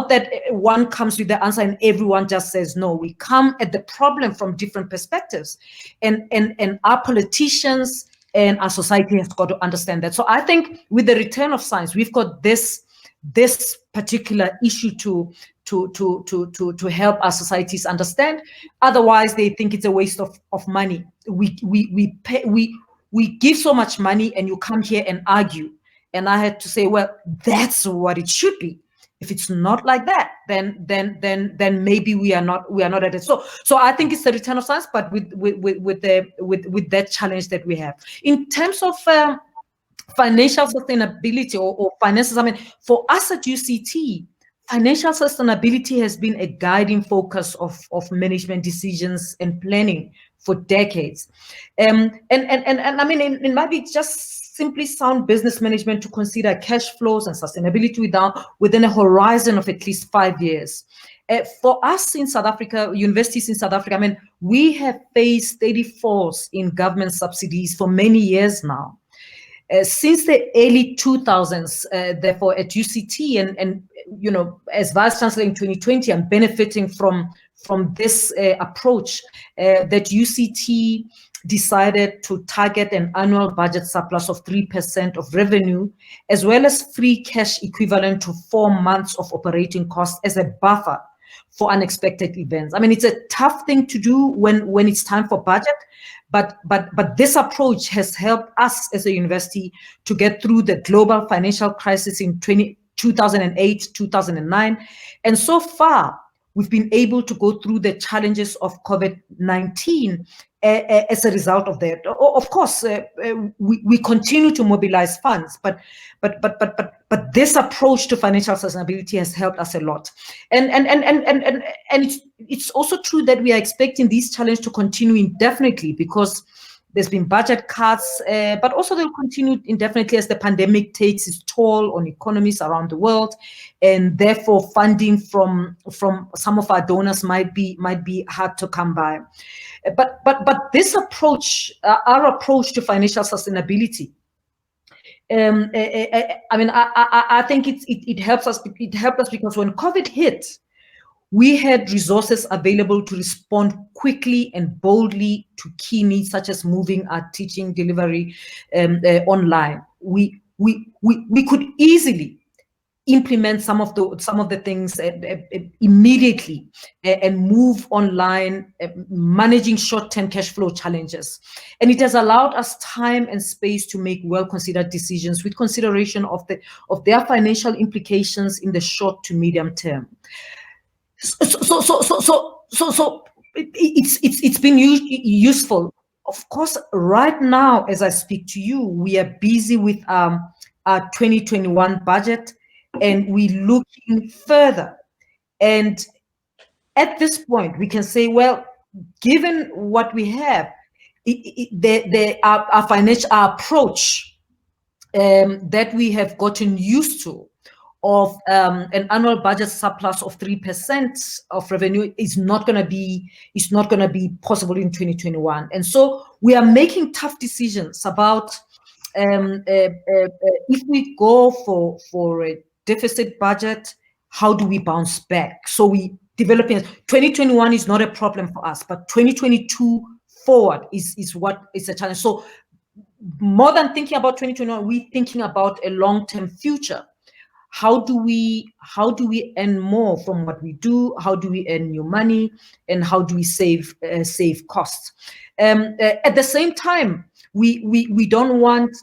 that one comes with the answer and everyone just says no. We come at the problem from different perspectives, and our politicians and our society has got to understand that. So I think with the return of science, we've got this particular issue to help our societies understand. Otherwise, they think it's a waste of money. We give so much money, and you come here and argue. And I had to say, well, that's what it should be. If it's not like that, then maybe we are not at it. So I think it's the return of science, but with that challenge that we have in terms of financial sustainability or finances. I mean, for us at UCT, financial sustainability has been a guiding focus of management decisions and planning for decades. And I mean, it might be just simply sound business management to consider cash flows and sustainability within a horizon of at least 5 years. For us in South Africa, universities in South Africa, I mean, we have faced steady falls in government subsidies for many years now. Since the early 2000s, therefore, at UCT, and you know, as Vice-Chancellor in 2020, I'm benefiting from this approach that UCT decided to target an annual budget surplus of 3% of revenue, as well as free cash equivalent to 4 months of operating costs as a buffer for unexpected events. I mean, it's a tough thing to do when it's time for budget, but this approach has helped us as a university to get through the global financial crisis in 2008, 2009. And so far, we've been able to go through the challenges of COVID-19 as a result of that. Of course, we continue to mobilize funds, but this approach to financial sustainability has helped us a lot. And it's also true that we are expecting these challenges to continue indefinitely, because there's been budget cuts, but also they'll continue indefinitely as the pandemic takes its toll on economies around the world, and therefore funding from some of our donors might be hard to come by. But this approach, our approach to financial sustainability, I mean, I think it helps us. It helped us because when COVID hit, we had resources available to respond quickly and boldly to key needs, such as moving our teaching delivery online. We could easily implement some of the things immediately and move online, managing short-term cash flow challenges. And it has allowed us time and space to make well-considered decisions with consideration of their financial implications in the short to medium term. So it's been useful. Of course, right now, as I speak to you, we are busy with our 2021 budget, and we're looking further. And at this point, we can say, well, given what we have, our financial approach that we have gotten used to, of an annual budget surplus of 3% of revenue is not going to be possible in 2021. And so we are making tough decisions about if we go for a deficit budget, how do we bounce back? So we developing 2021 is not a problem for us, but 2022 forward is what is a challenge. So more than thinking about 2021, we're thinking about a long-term future. How do we earn more from what we do? How do we earn new money? And how do we save costs? At the same time, we don't want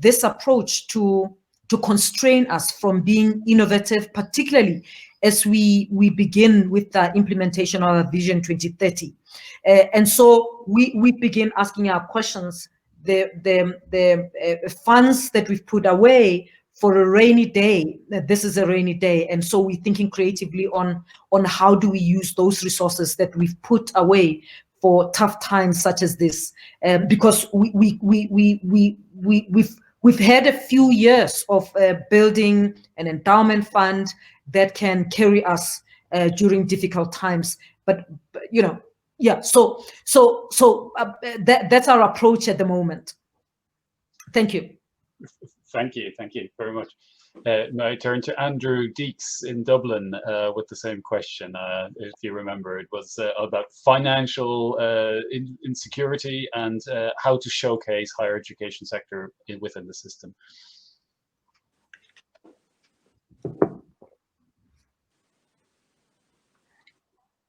this approach to constrain us from being innovative, particularly as we begin with the implementation of our Vision 2030. And so we begin asking our questions. The funds that we've put away for a rainy day, this is a rainy day, and so we're thinking creatively on how do we use those resources that we've put away for tough times such as this, because we we've had a few years of building an endowment fund that can carry us during difficult times. But you know, yeah. So that's our approach at the moment. Thank you. Thank you very much. May I turn to Andrew Deeks in Dublin with the same question? If you remember, it was about financial insecurity and how to showcase higher education sector within the system.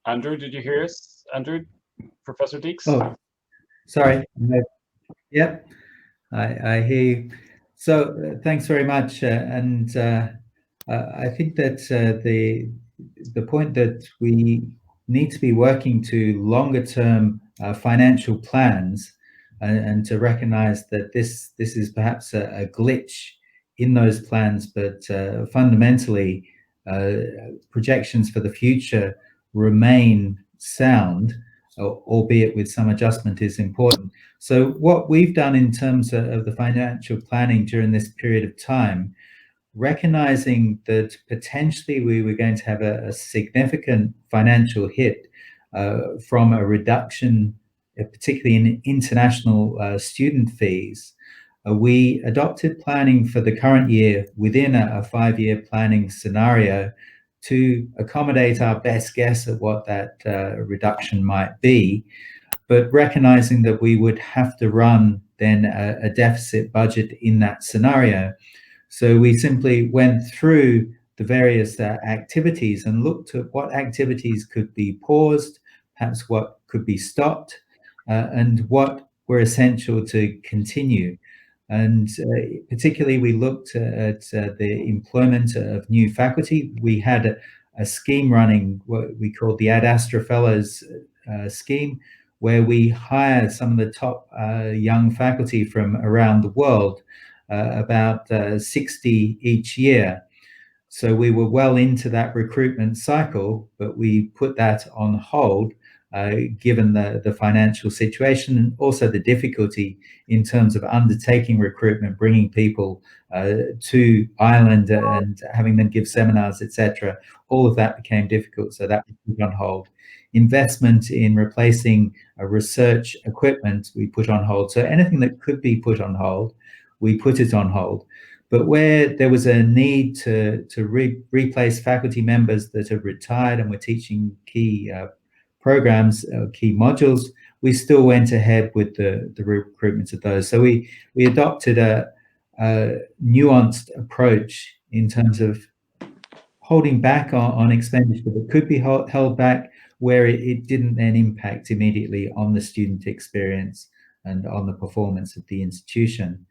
Andrew, did you hear us? Andrew, Professor Deeks? Oh, sorry. Yep, I hear you. So thanks very much, and I think that the point that we need to be working to longer term financial plans, and to recognize that this is perhaps a glitch in those plans, but fundamentally projections for the future remain sound, albeit with some adjustment is important. So what we've done in terms of the financial planning during this period of time, recognizing that potentially we were going to have a significant financial hit from a reduction, particularly in international student fees, we adopted planning for the current year within a 5-year planning scenario to accommodate our best guess at what that reduction might be, but recognizing that we would have to run then a deficit budget in that scenario. So we simply went through the various activities and looked at what activities could be paused, perhaps what could be stopped, and what were essential to continue. And particularly we looked at the employment of new faculty. We had a scheme running, what we called the Ad Astra Fellows scheme, where we hired some of the top young faculty from around the world, about 60 each year. So we were well into that recruitment cycle, but we put that on hold given the financial situation and also the difficulty in terms of undertaking recruitment, bringing people to Ireland and having them give seminars, etc. All of that became difficult, so that was put on hold. Investment in replacing research equipment we put on hold. So anything that could be put on hold, we put it on hold. But where there was a need to replace faculty members that have retired and were teaching key programs, key modules, we still went ahead with the recruitment of those. So we adopted a nuanced approach in terms of holding back on expenditure that could be held back, where it didn't then impact immediately on the student experience and on the performance of the institution.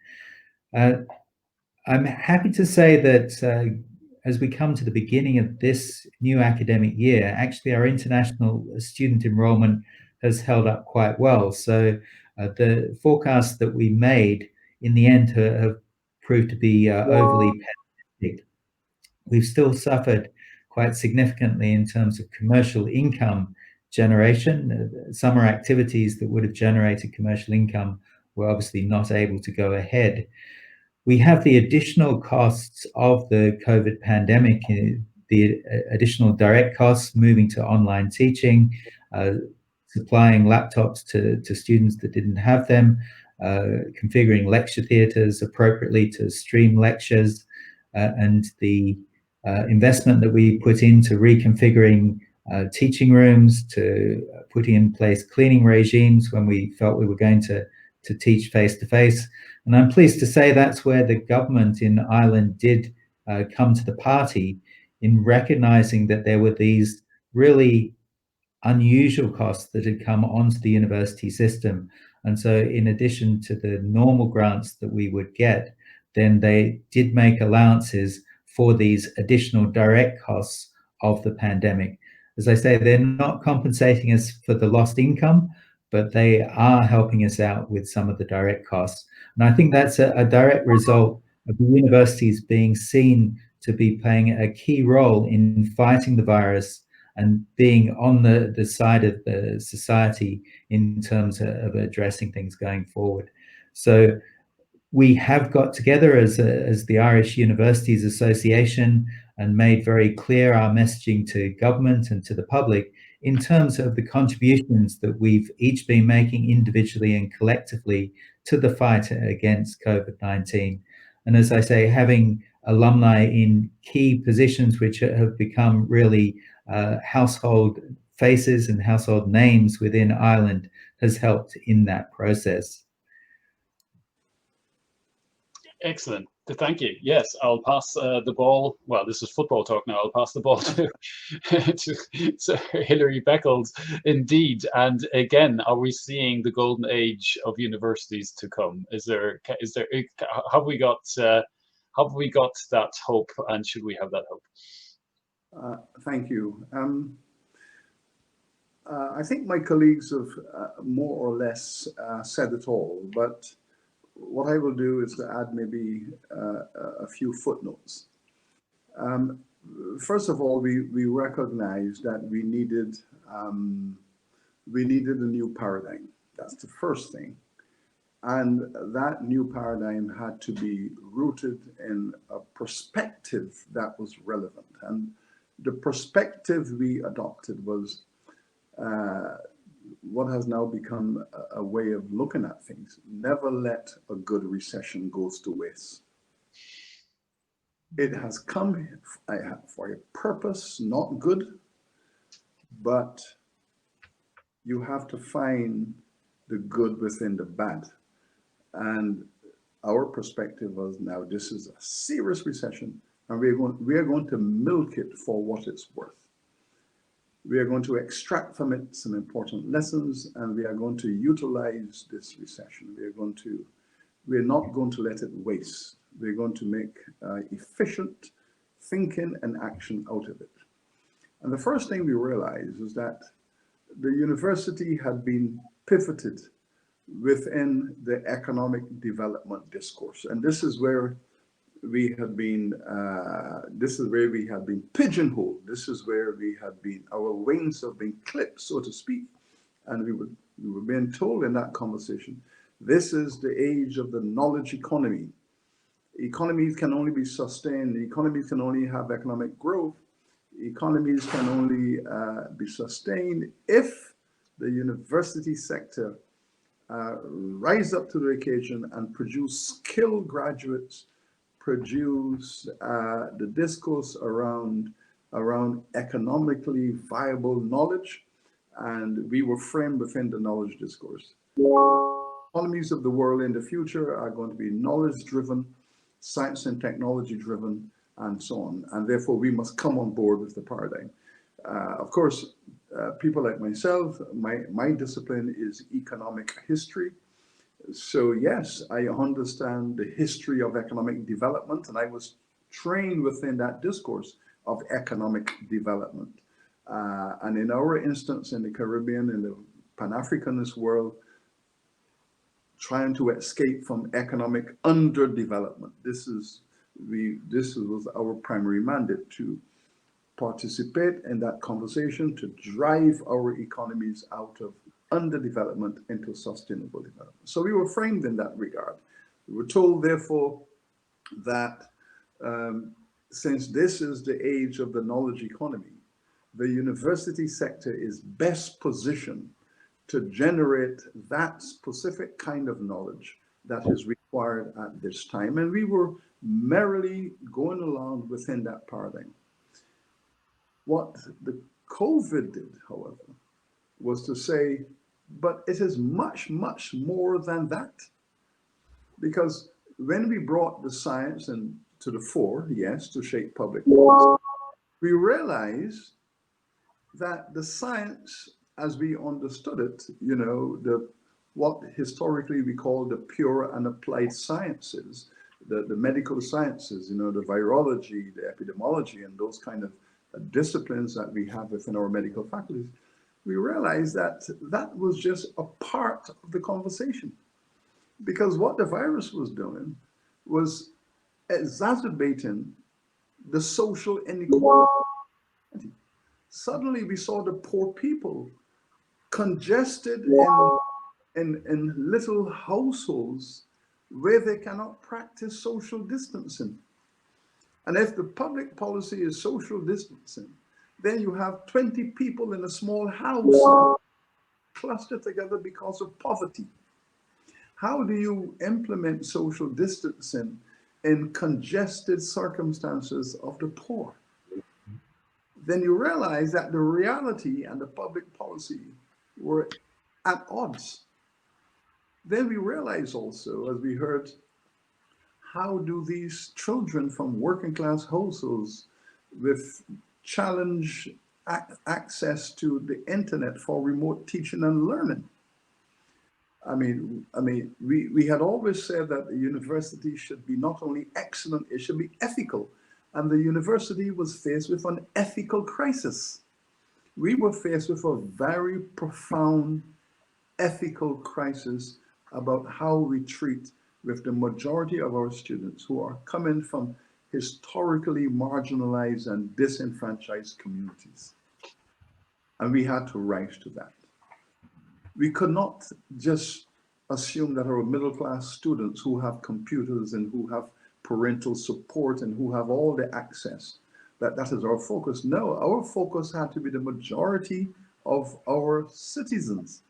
I'm happy to say that as we come to the beginning of this new academic year, actually our international student enrollment has held up quite well. So the forecasts that we made in the end have proved to be overly pessimistic. We've still suffered quite significantly in terms of commercial income generation. Summer activities that would have generated commercial income were obviously not able to go ahead. We have the additional costs of the COVID pandemic, the additional direct costs moving to online teaching, supplying laptops to students that didn't have them, configuring lecture theatres appropriately to stream lectures, and the investment that we put into reconfiguring teaching rooms, to putting in place cleaning regimes when we felt we were going to teach face-to-face. And I'm pleased to say that's where the government in Ireland did come to the party in recognizing that there were these really unusual costs that had come onto the university system. And so in addition to the normal grants that we would get, then they did make allowances for these additional direct costs of the pandemic. As I say, they're not compensating us for the lost income, but they are helping us out with some of the direct costs. And I think that's a direct result of the universities being seen to be playing a key role in fighting the virus and being on the side of the society in terms of addressing things going forward. So we have got together as the Irish Universities Association and made very clear our messaging to government and to the public in terms of the contributions that we've each been making individually and collectively to the fight against COVID-19. And as I say, having alumni in key positions which have become really household faces and household names within Ireland has helped in that process. Excellent. Thank you. Yes, I'll pass the ball. Well, this is football talk now. I'll pass the ball to to Hilary Beckles. Indeed, and again, are we seeing the golden age of universities to come? Have we got that hope, and should we have that hope? Thank you. I think my colleagues have more or less said it all, but what I will do is to add maybe a few footnotes. First of all, we recognized that we needed a new paradigm. That's the first thing. And that new paradigm had to be rooted in a perspective that was relevant. And the perspective we adopted was what has now become a way of looking at things. Never let a good recession go to waste. It has come for a purpose, not good, but you have to find the good within the bad. And our perspective was, now this is a serious recession, and we are going to milk it for what it's worth. We are going to extract from it some important lessons, and we are going to utilize this recession. We're not going to let it waste. We're going to make efficient thinking and action out of it. And the first thing we realized is that the university had been pivoted within the economic development discourse. And this is where we had been, pigeonholed. This is where our wings have been clipped, so to speak. And we were being told in that conversation, this is the age of the knowledge economy. Economies can only be sustained. Economies can only have economic growth. Economies can only be sustained if the university sector rise up to the occasion and produce skilled graduates, produce the discourse around economically viable knowledge, and we were framed within the knowledge discourse. Economies of the world in the future are going to be knowledge-driven, science and technology-driven, and so on. And therefore, we must come on board with the paradigm. Of course, people like myself, my discipline is economic history. So yes, I understand the history of economic development, and I was trained within that discourse of economic development. And in our instance in the Caribbean, in the Pan-Africanist world, trying to escape from economic underdevelopment. This was our primary mandate, to participate in that conversation, to drive our economies out of underdevelopment into sustainable development. So we were framed in that regard. We were told, therefore, that since this is the age of the knowledge economy, the university sector is best positioned to generate that specific kind of knowledge that is required at this time. And we were merrily going along within that paradigm. What the COVID did, however, was to say, but it is much, much more than that. Because when we brought the science to the fore, yes, to shape public policy, we realized that the science, as we understood it, what historically we call the pure and applied sciences, the medical sciences, the virology, the epidemiology, and those kind of disciplines that we have within our medical faculties, we realized that that was just a part of the conversation. Because what the virus was doing was exacerbating the social inequality. Suddenly we saw the poor people congested in little households where they cannot practice social distancing. And if the public policy is social distancing, then you have 20 people in a small house clustered together because of poverty. How do you implement social distancing in congested circumstances of the poor? Then you realize that the reality and the public policy were at odds. Then we realize also, as we heard, how do these children from working class households with challenge access to the internet for remote teaching and learning? I mean, we had always said that the university should be not only excellent, it should be ethical. And the university was faced with an ethical crisis. We were faced with a very profound ethical crisis about how we treat with the majority of our students who are coming from historically marginalized and disenfranchised communities. And we had to rise to that. We could not just assume that our middle class students who have computers and who have parental support and who have all the access, that is our focus. No, our focus had to be the majority of our citizens.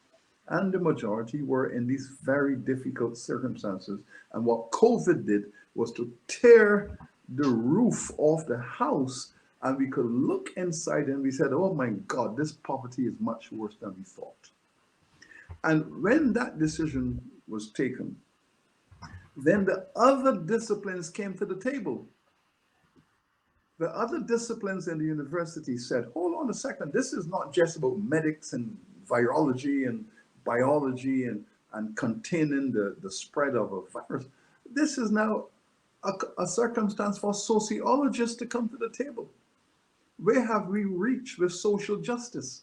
And the majority were in these very difficult circumstances. And what COVID did was to tear the roof off the house, and we could look inside and we said, oh my God, this poverty is much worse than we thought. And when that decision was taken, then the other disciplines came to the table. The other disciplines in the university said, hold on a second, this is not just about medics and virology and biology and containing the spread of a virus. This is now a circumstance for sociologists to come to the table. Where have we reached with social justice?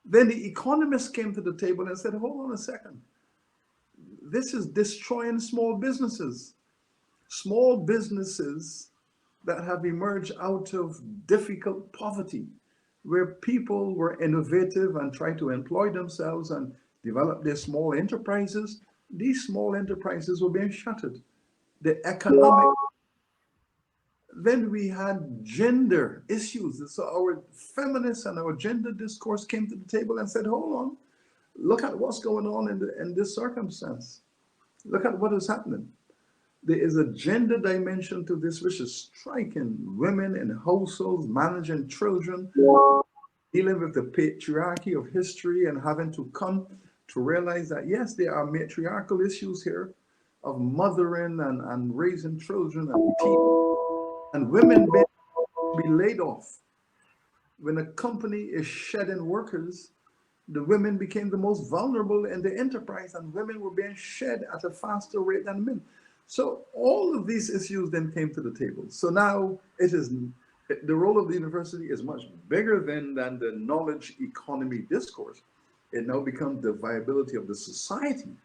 Then the economists came to the table and said, hold on a second. This is destroying small businesses. Small businesses that have emerged out of difficult poverty, where people were innovative and tried to employ themselves and develop their small enterprises. These small enterprises were being shuttered. The economic. Then we had gender issues. So our feminists and our gender discourse came to the table and said, hold on, look at what's going on in this circumstance. Look at what is happening. There is a gender dimension to this which is striking. Women in households, managing children, dealing with the patriarchy of history and having to come to realize that, yes, there are matriarchal issues here of mothering and raising children and people, and women be laid off. When a company is shedding workers, the women became the most vulnerable in the enterprise, and women were being shed at a faster rate than men. So all of these issues then came to the table. So now the role of the university is much bigger than the knowledge economy discourse. It now becomes the viability of the society.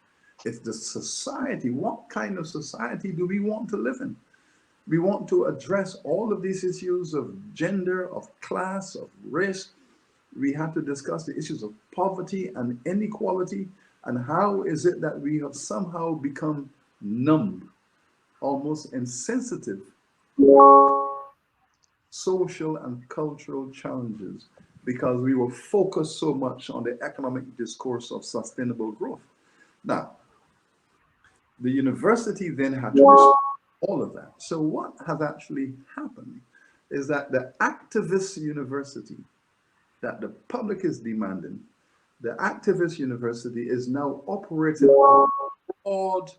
It's the society. What kind of society do we want to live in? We want to address all of these issues of gender, of class, of race. We have to discuss the issues of poverty and inequality, and how is it that we have somehow become numb, almost insensitive, social and cultural challenges, because we were focused so much on the economic discourse of sustainable growth. Now, the university then had to respond to all of that. So what has actually happened is that the activist university that the public is demanding, the activist university is now operating on a broad,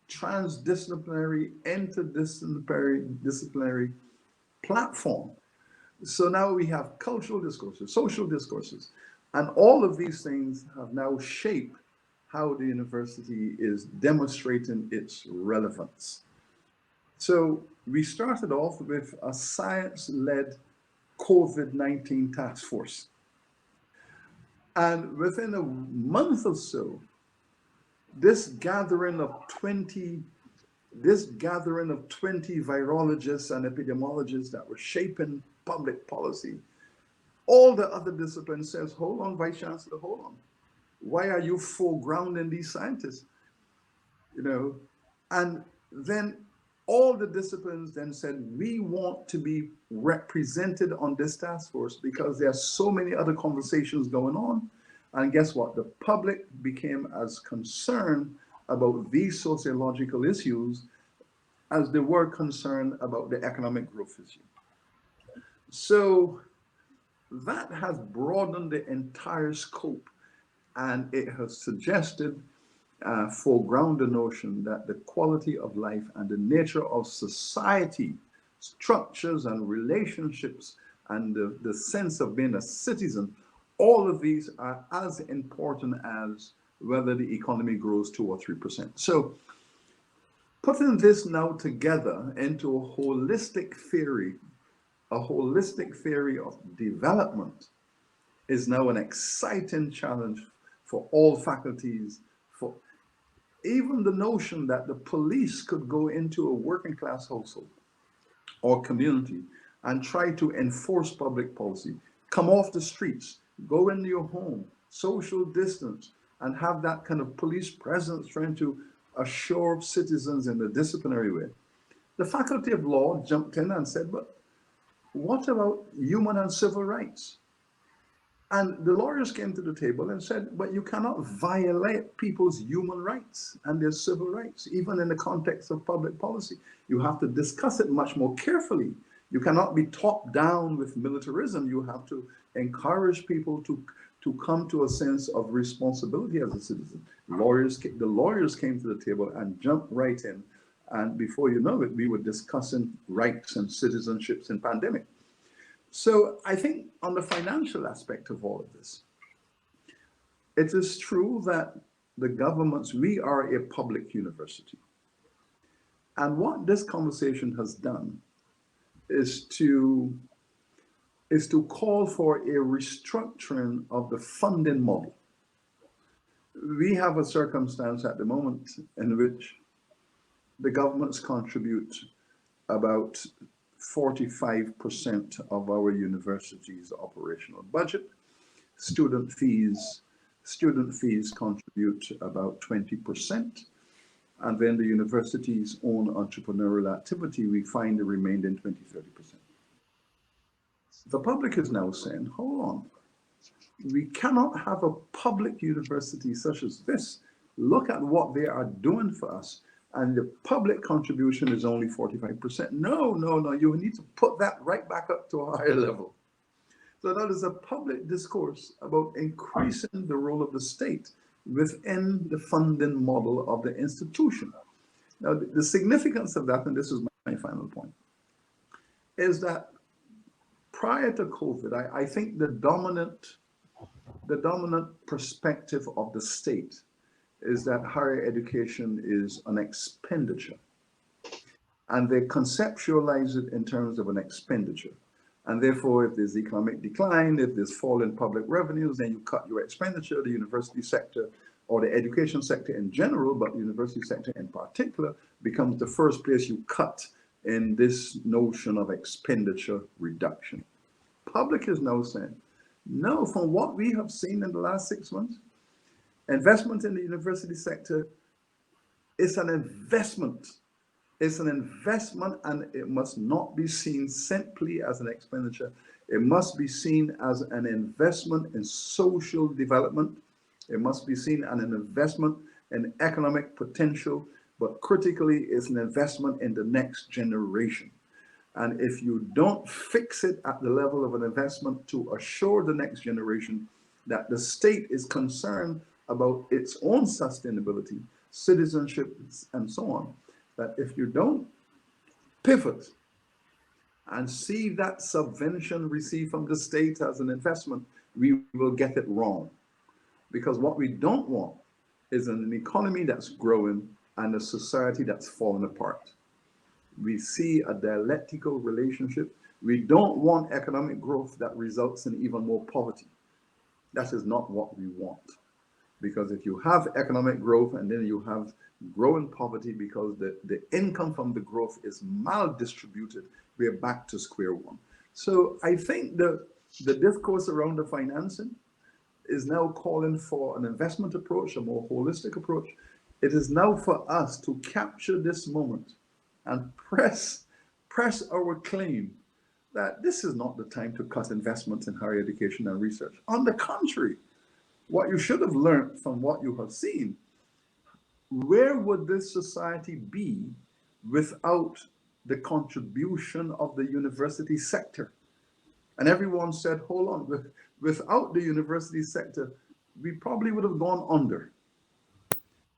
transdisciplinary, interdisciplinary platform. So now we have cultural discourses, social discourses, and all of these things have now shaped how the university is demonstrating its relevance. So we started off with a science-led COVID-19 task force. And within a month or so, this gathering of 20 virologists and epidemiologists that were shaping public policy, all the other disciplines says, hold on, Vice-Chancellor, hold on. Why are you foregrounding these scientists? you know, and then all the disciplines then said, we want to be represented on this task force because there are so many other conversations going on. And guess what? The public became as concerned about these sociological issues as they were concerned about the economic growth issue. So that has broadened the entire scope, and it has suggested, foreground the notion that the quality of life and the nature of society, structures and relationships, and the sense of being a citizen, all of these are as important as whether the economy grows 2 or 3%. So putting this now together into a holistic theory of development is now an exciting challenge for all faculties. For even the notion that the police could go into a working class household or community and try to enforce public policy, come off the streets, go into your home, social distance, and have that kind of police presence trying to assure citizens in a disciplinary way. The Faculty of Law jumped in and said, but what about human and civil rights? And the lawyers came to the table and said, but you cannot violate people's human rights and their civil rights, even in the context of public policy. You have to discuss it much more carefully. You cannot be top down with militarism. You have to encourage people to come to a sense of responsibility as a citizen. The lawyers came to the table and jumped right in. And before you know it, we were discussing rights and citizenships in pandemic. So I think on the financial aspect of all of this, it is true that the governments, we are a public university. And what this conversation has done is to call for a restructuring of the funding model. We have a circumstance at the moment in which the governments contribute about 45% of our university's operational budget. Student fees contribute about 20. And then the university's own entrepreneurial activity, we find the remaining 20–30%. The public is now saying, hold on, we cannot have a public university such as this. Look at what they are doing for us. And the public contribution is only 45%. No, you need to put that right back up to a higher level. So that is a public discourse about increasing the role of the state within the funding model of the institution. Now, the significance of that, and this is my final point, is that prior to COVID, I think the dominant perspective of the state is that higher education is an expenditure. And they conceptualize it in terms of an expenditure. And therefore, if there's economic decline, if there's fall in public revenues, then you cut your expenditure. The university sector or the education sector in general, but the university sector in particular, becomes the first place you cut in this notion of expenditure reduction. Public is now saying, no, from what we have seen in the last 6 months, investment in the university sector is an investment. It's an investment, and it must not be seen simply as an expenditure. It must be seen as an investment in social development. It must be seen as an investment in economic potential, but critically, it's an investment in the next generation. And if you don't fix it at the level of an investment to assure the next generation that the state is concerned about its own sustainability, citizenship, and so on, that if you don't pivot and see that subvention received from the state as an investment, we will get it wrong. Because what we don't want is an economy that's growing and a society that's falling apart. We see a dialectical relationship. We don't want economic growth that results in even more poverty. That is not what we want. Because if you have economic growth and then you have growing poverty because the income from the growth is maldistributed, we're back to square one. So I think the discourse around the financing is now calling for an investment approach, a more holistic approach. it is now for us to capture this moment and press our claim that this is not the time to cut investment in higher education and research. On the contrary, what you should have learned from what you have seen, where would this society be without the contribution of the university sector? And everyone said, hold on, without the university sector, we probably would have gone under.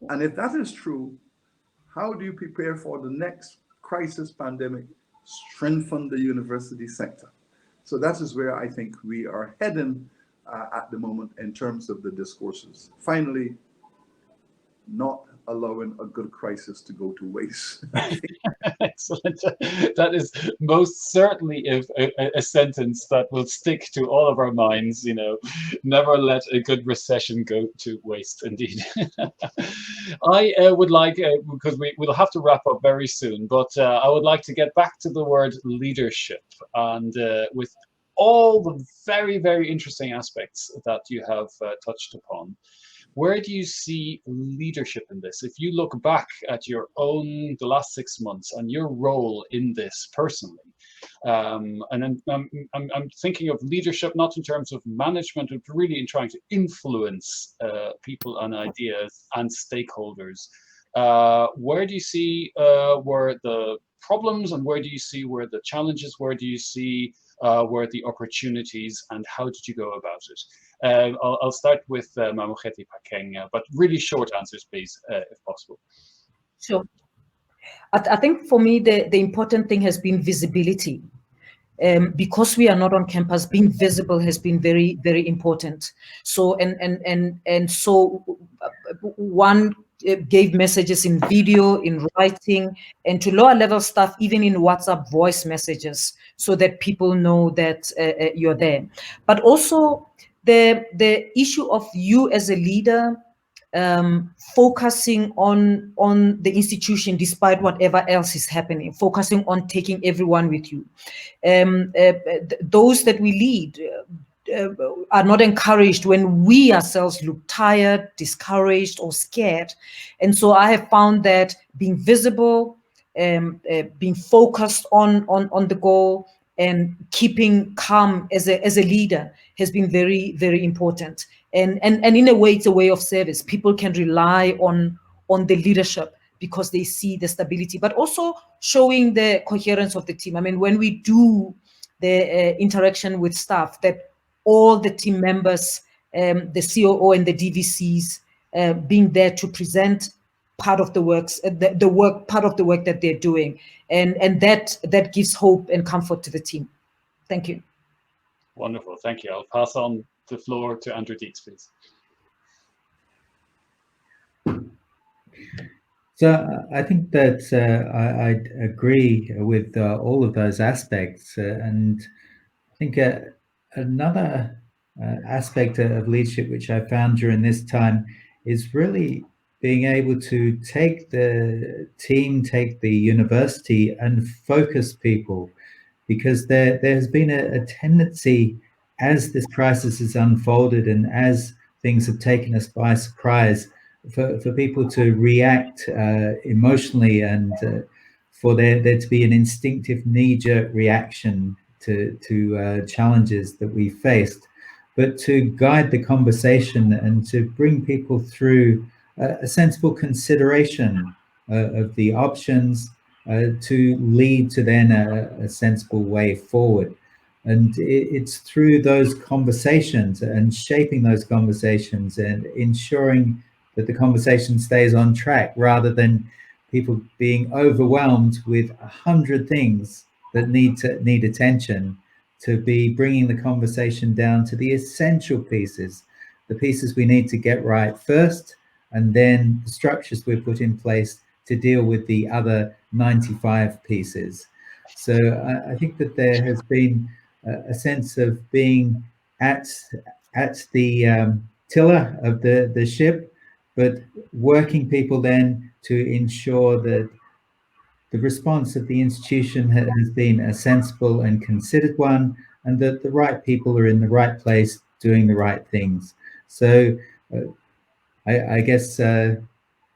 And if that is true, how do you prepare for the next crisis pandemic? Strengthen the university sector. So that is where I think we are heading at the moment in terms of the discourses. Finally, not allowing a good crisis to go to waste. Excellent. That is most certainly a sentence that will stick to all of our minds, you know, never let a good recession go to waste, indeed. I would like, because we'll have to wrap up very soon, but I would like to get back to the word leadership, and with all the very, very interesting aspects that you have touched upon. Where do you see leadership in this? If you look back at your own, the last 6 months and your role in this personally, and I'm thinking of leadership not in terms of management, but really in trying to influence people and ideas and stakeholders. Where do you see where the problems, and where do you see where the challenges? Where do you see where the opportunities, and how did you go about it? I'll start with Mamokgethi Phakeng, but really short answers, please, if possible. Sure. I think for me, the important thing has been visibility. Because we are not on campus, being visible has been very, very important. So, so one gave messages in video, in writing, and to lower level staff, even in WhatsApp voice messages, so that people know that you're there. But also the issue of you as a leader focusing on the institution despite whatever else is happening, focusing on taking everyone with you. Those that we lead are not encouraged when we ourselves look tired, discouraged, or scared. And so I have found that being visible, being focused on the goal, and keeping calm as a leader has been very, very important. And in a way, it's a way of service. People can rely on the leadership because they see the stability, but also showing the coherence of the team. I mean, when we do the interaction with staff, that all the team members, the COO and the DVCs being there to present part of the works, part of the work that they're doing, and that gives hope and comfort to the team. Thank you. Wonderful, thank you. I'll pass on the floor to Andrew Deeks, please. So I think that I agree with all of those aspects, and I think another aspect of leadership which I found during this time is really being able to take the team, take the university, and focus people, because there has been a tendency, as this crisis has unfolded and as things have taken us by surprise, for people to react emotionally, and for there to be an instinctive knee-jerk reaction to challenges that we faced, but to guide the conversation and to bring people through a sensible consideration of the options to lead to then a sensible way forward. And it's through those conversations and shaping those conversations and ensuring that the conversation stays on track, rather than people being overwhelmed with 100 things that need attention, to be bringing the conversation down to the essential pieces, the pieces we need to get right first, and then the structures we've put in place to deal with the other 95 pieces. So I think that there has been a sense of being at the tiller of the ship, but working people then to ensure that the response of the institution has been a sensible and considered one, and that the right people are in the right place doing the right things. So I guess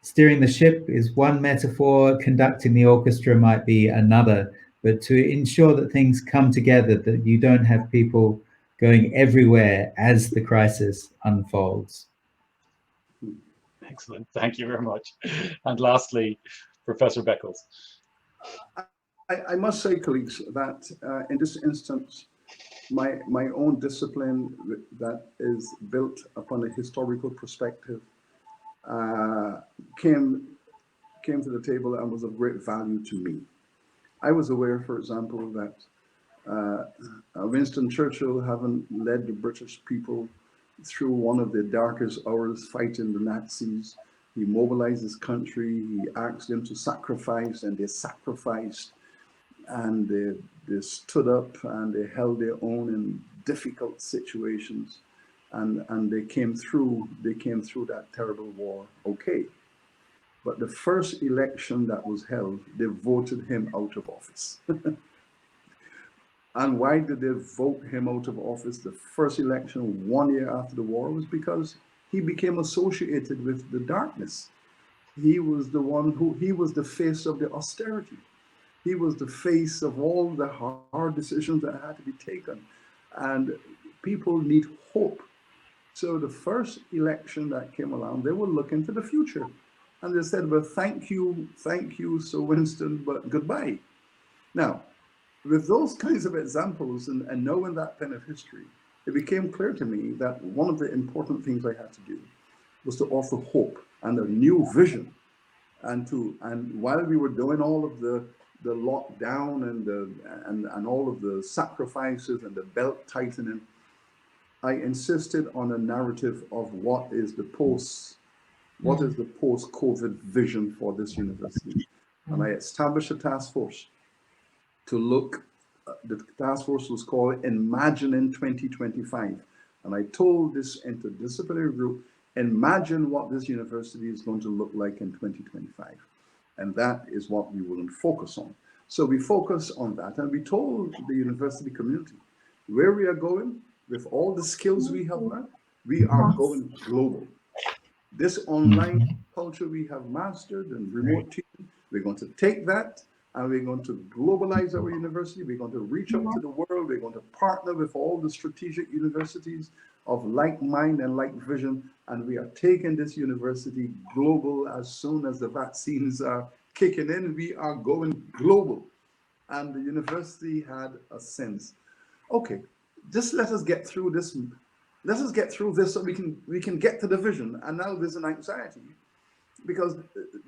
steering the ship is one metaphor, conducting the orchestra might be another, but to ensure that things come together, that you don't have people going everywhere as the crisis unfolds. Excellent, thank you very much. And lastly, Professor Beckles. I must say, colleagues, that in this instance, my own discipline that is built upon a historical perspective came to the table and was of great value to me. I was aware, for example, that Winston Churchill, having led the British people through one of the darkest hours fighting the Nazis, he mobilized his country, he asked them to sacrifice, and they sacrificed, and they stood up and they held their own in difficult situations, and they came through that terrible war okay. But the first election that was held, they voted him out of office. And why did they vote him out of office? The first election 1 year after the war was because he became associated with the darkness. He was the one he was the face of the austerity. He was the face of all the hard decisions that had to be taken. And people need hope. So the first election that came along, they were looking to the future. And they said, well, thank you, Sir Winston, but goodbye. Now, with those kinds of examples and knowing that kind of history, it became clear to me that one of the important things I had to do was to offer hope and a new vision. And while we were doing all of the lockdown and all of the sacrifices and the belt tightening, I insisted on a narrative of what is the post-COVID vision for this university. And I established a task force to look. The task force was called Imagining 2025. And I told this interdisciplinary group, imagine what this university is going to look like in 2025. And that is what we will focus on. So we focus on that. And we told the university community where we are going with all the skills we have learned, we are going global. This online culture we have mastered and remote teaching, we're going to take that and we're going to globalize our university. We're going to reach out to the world. We're going to partner with all the strategic universities of like mind and like vision. And we are taking this university global as soon as the vaccines are kicking in. We are going global. And the university had a sense, okay, just let us get through this. Let us get through this so we can get to the vision. And now there's an anxiety because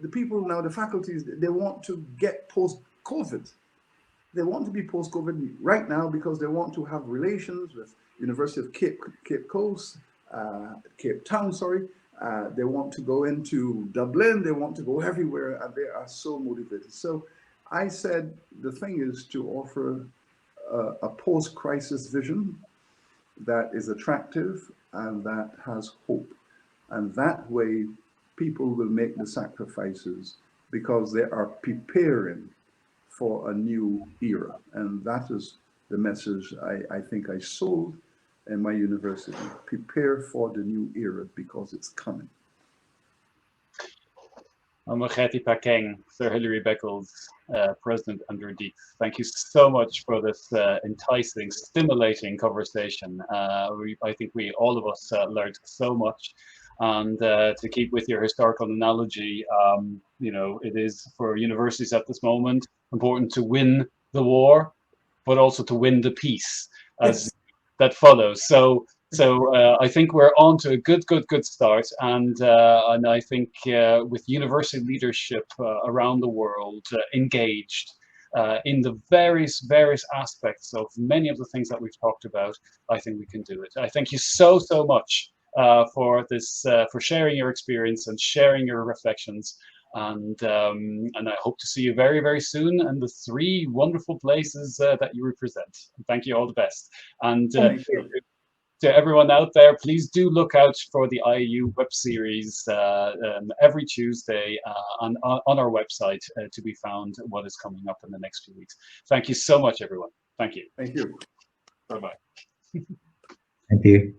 the people now, the faculties, they want to get post-COVID. They want to be post-COVID right now because they want to have relations with University of Cape Town, sorry. They want to go into Dublin. They want to go everywhere, and they are so motivated. So I said the thing is to offer a post-crisis vision that is attractive and that has hope. And that way, people will make the sacrifices because they are preparing for a new era. And that is the message I think I sold in my university. Prepare for the new era because it's coming. Mamokgethi Phakeng, Sir Hilary Beckles, President Andrew Deeks. Thank you so much for this enticing, stimulating conversation. I think all of us learned so much. And to keep with your historical analogy, you know, it is for universities at this moment important to win the war, but also to win the peace as that follows. So I think we're on to a good start, and I think with university leadership around the world engaged in the various aspects of many of the things that we've talked about, I think we can do it. I thank you so much for this, for sharing your experience and sharing your reflections. And I hope to see you very soon in the 3 wonderful places that you represent. Thank you, all the best. And to everyone out there, please do look out for the IAU web series every Tuesday on our website to be found what is coming up in the next few weeks. Thank you so much, everyone. Thank you. Thank you. Bye-bye. Thank you.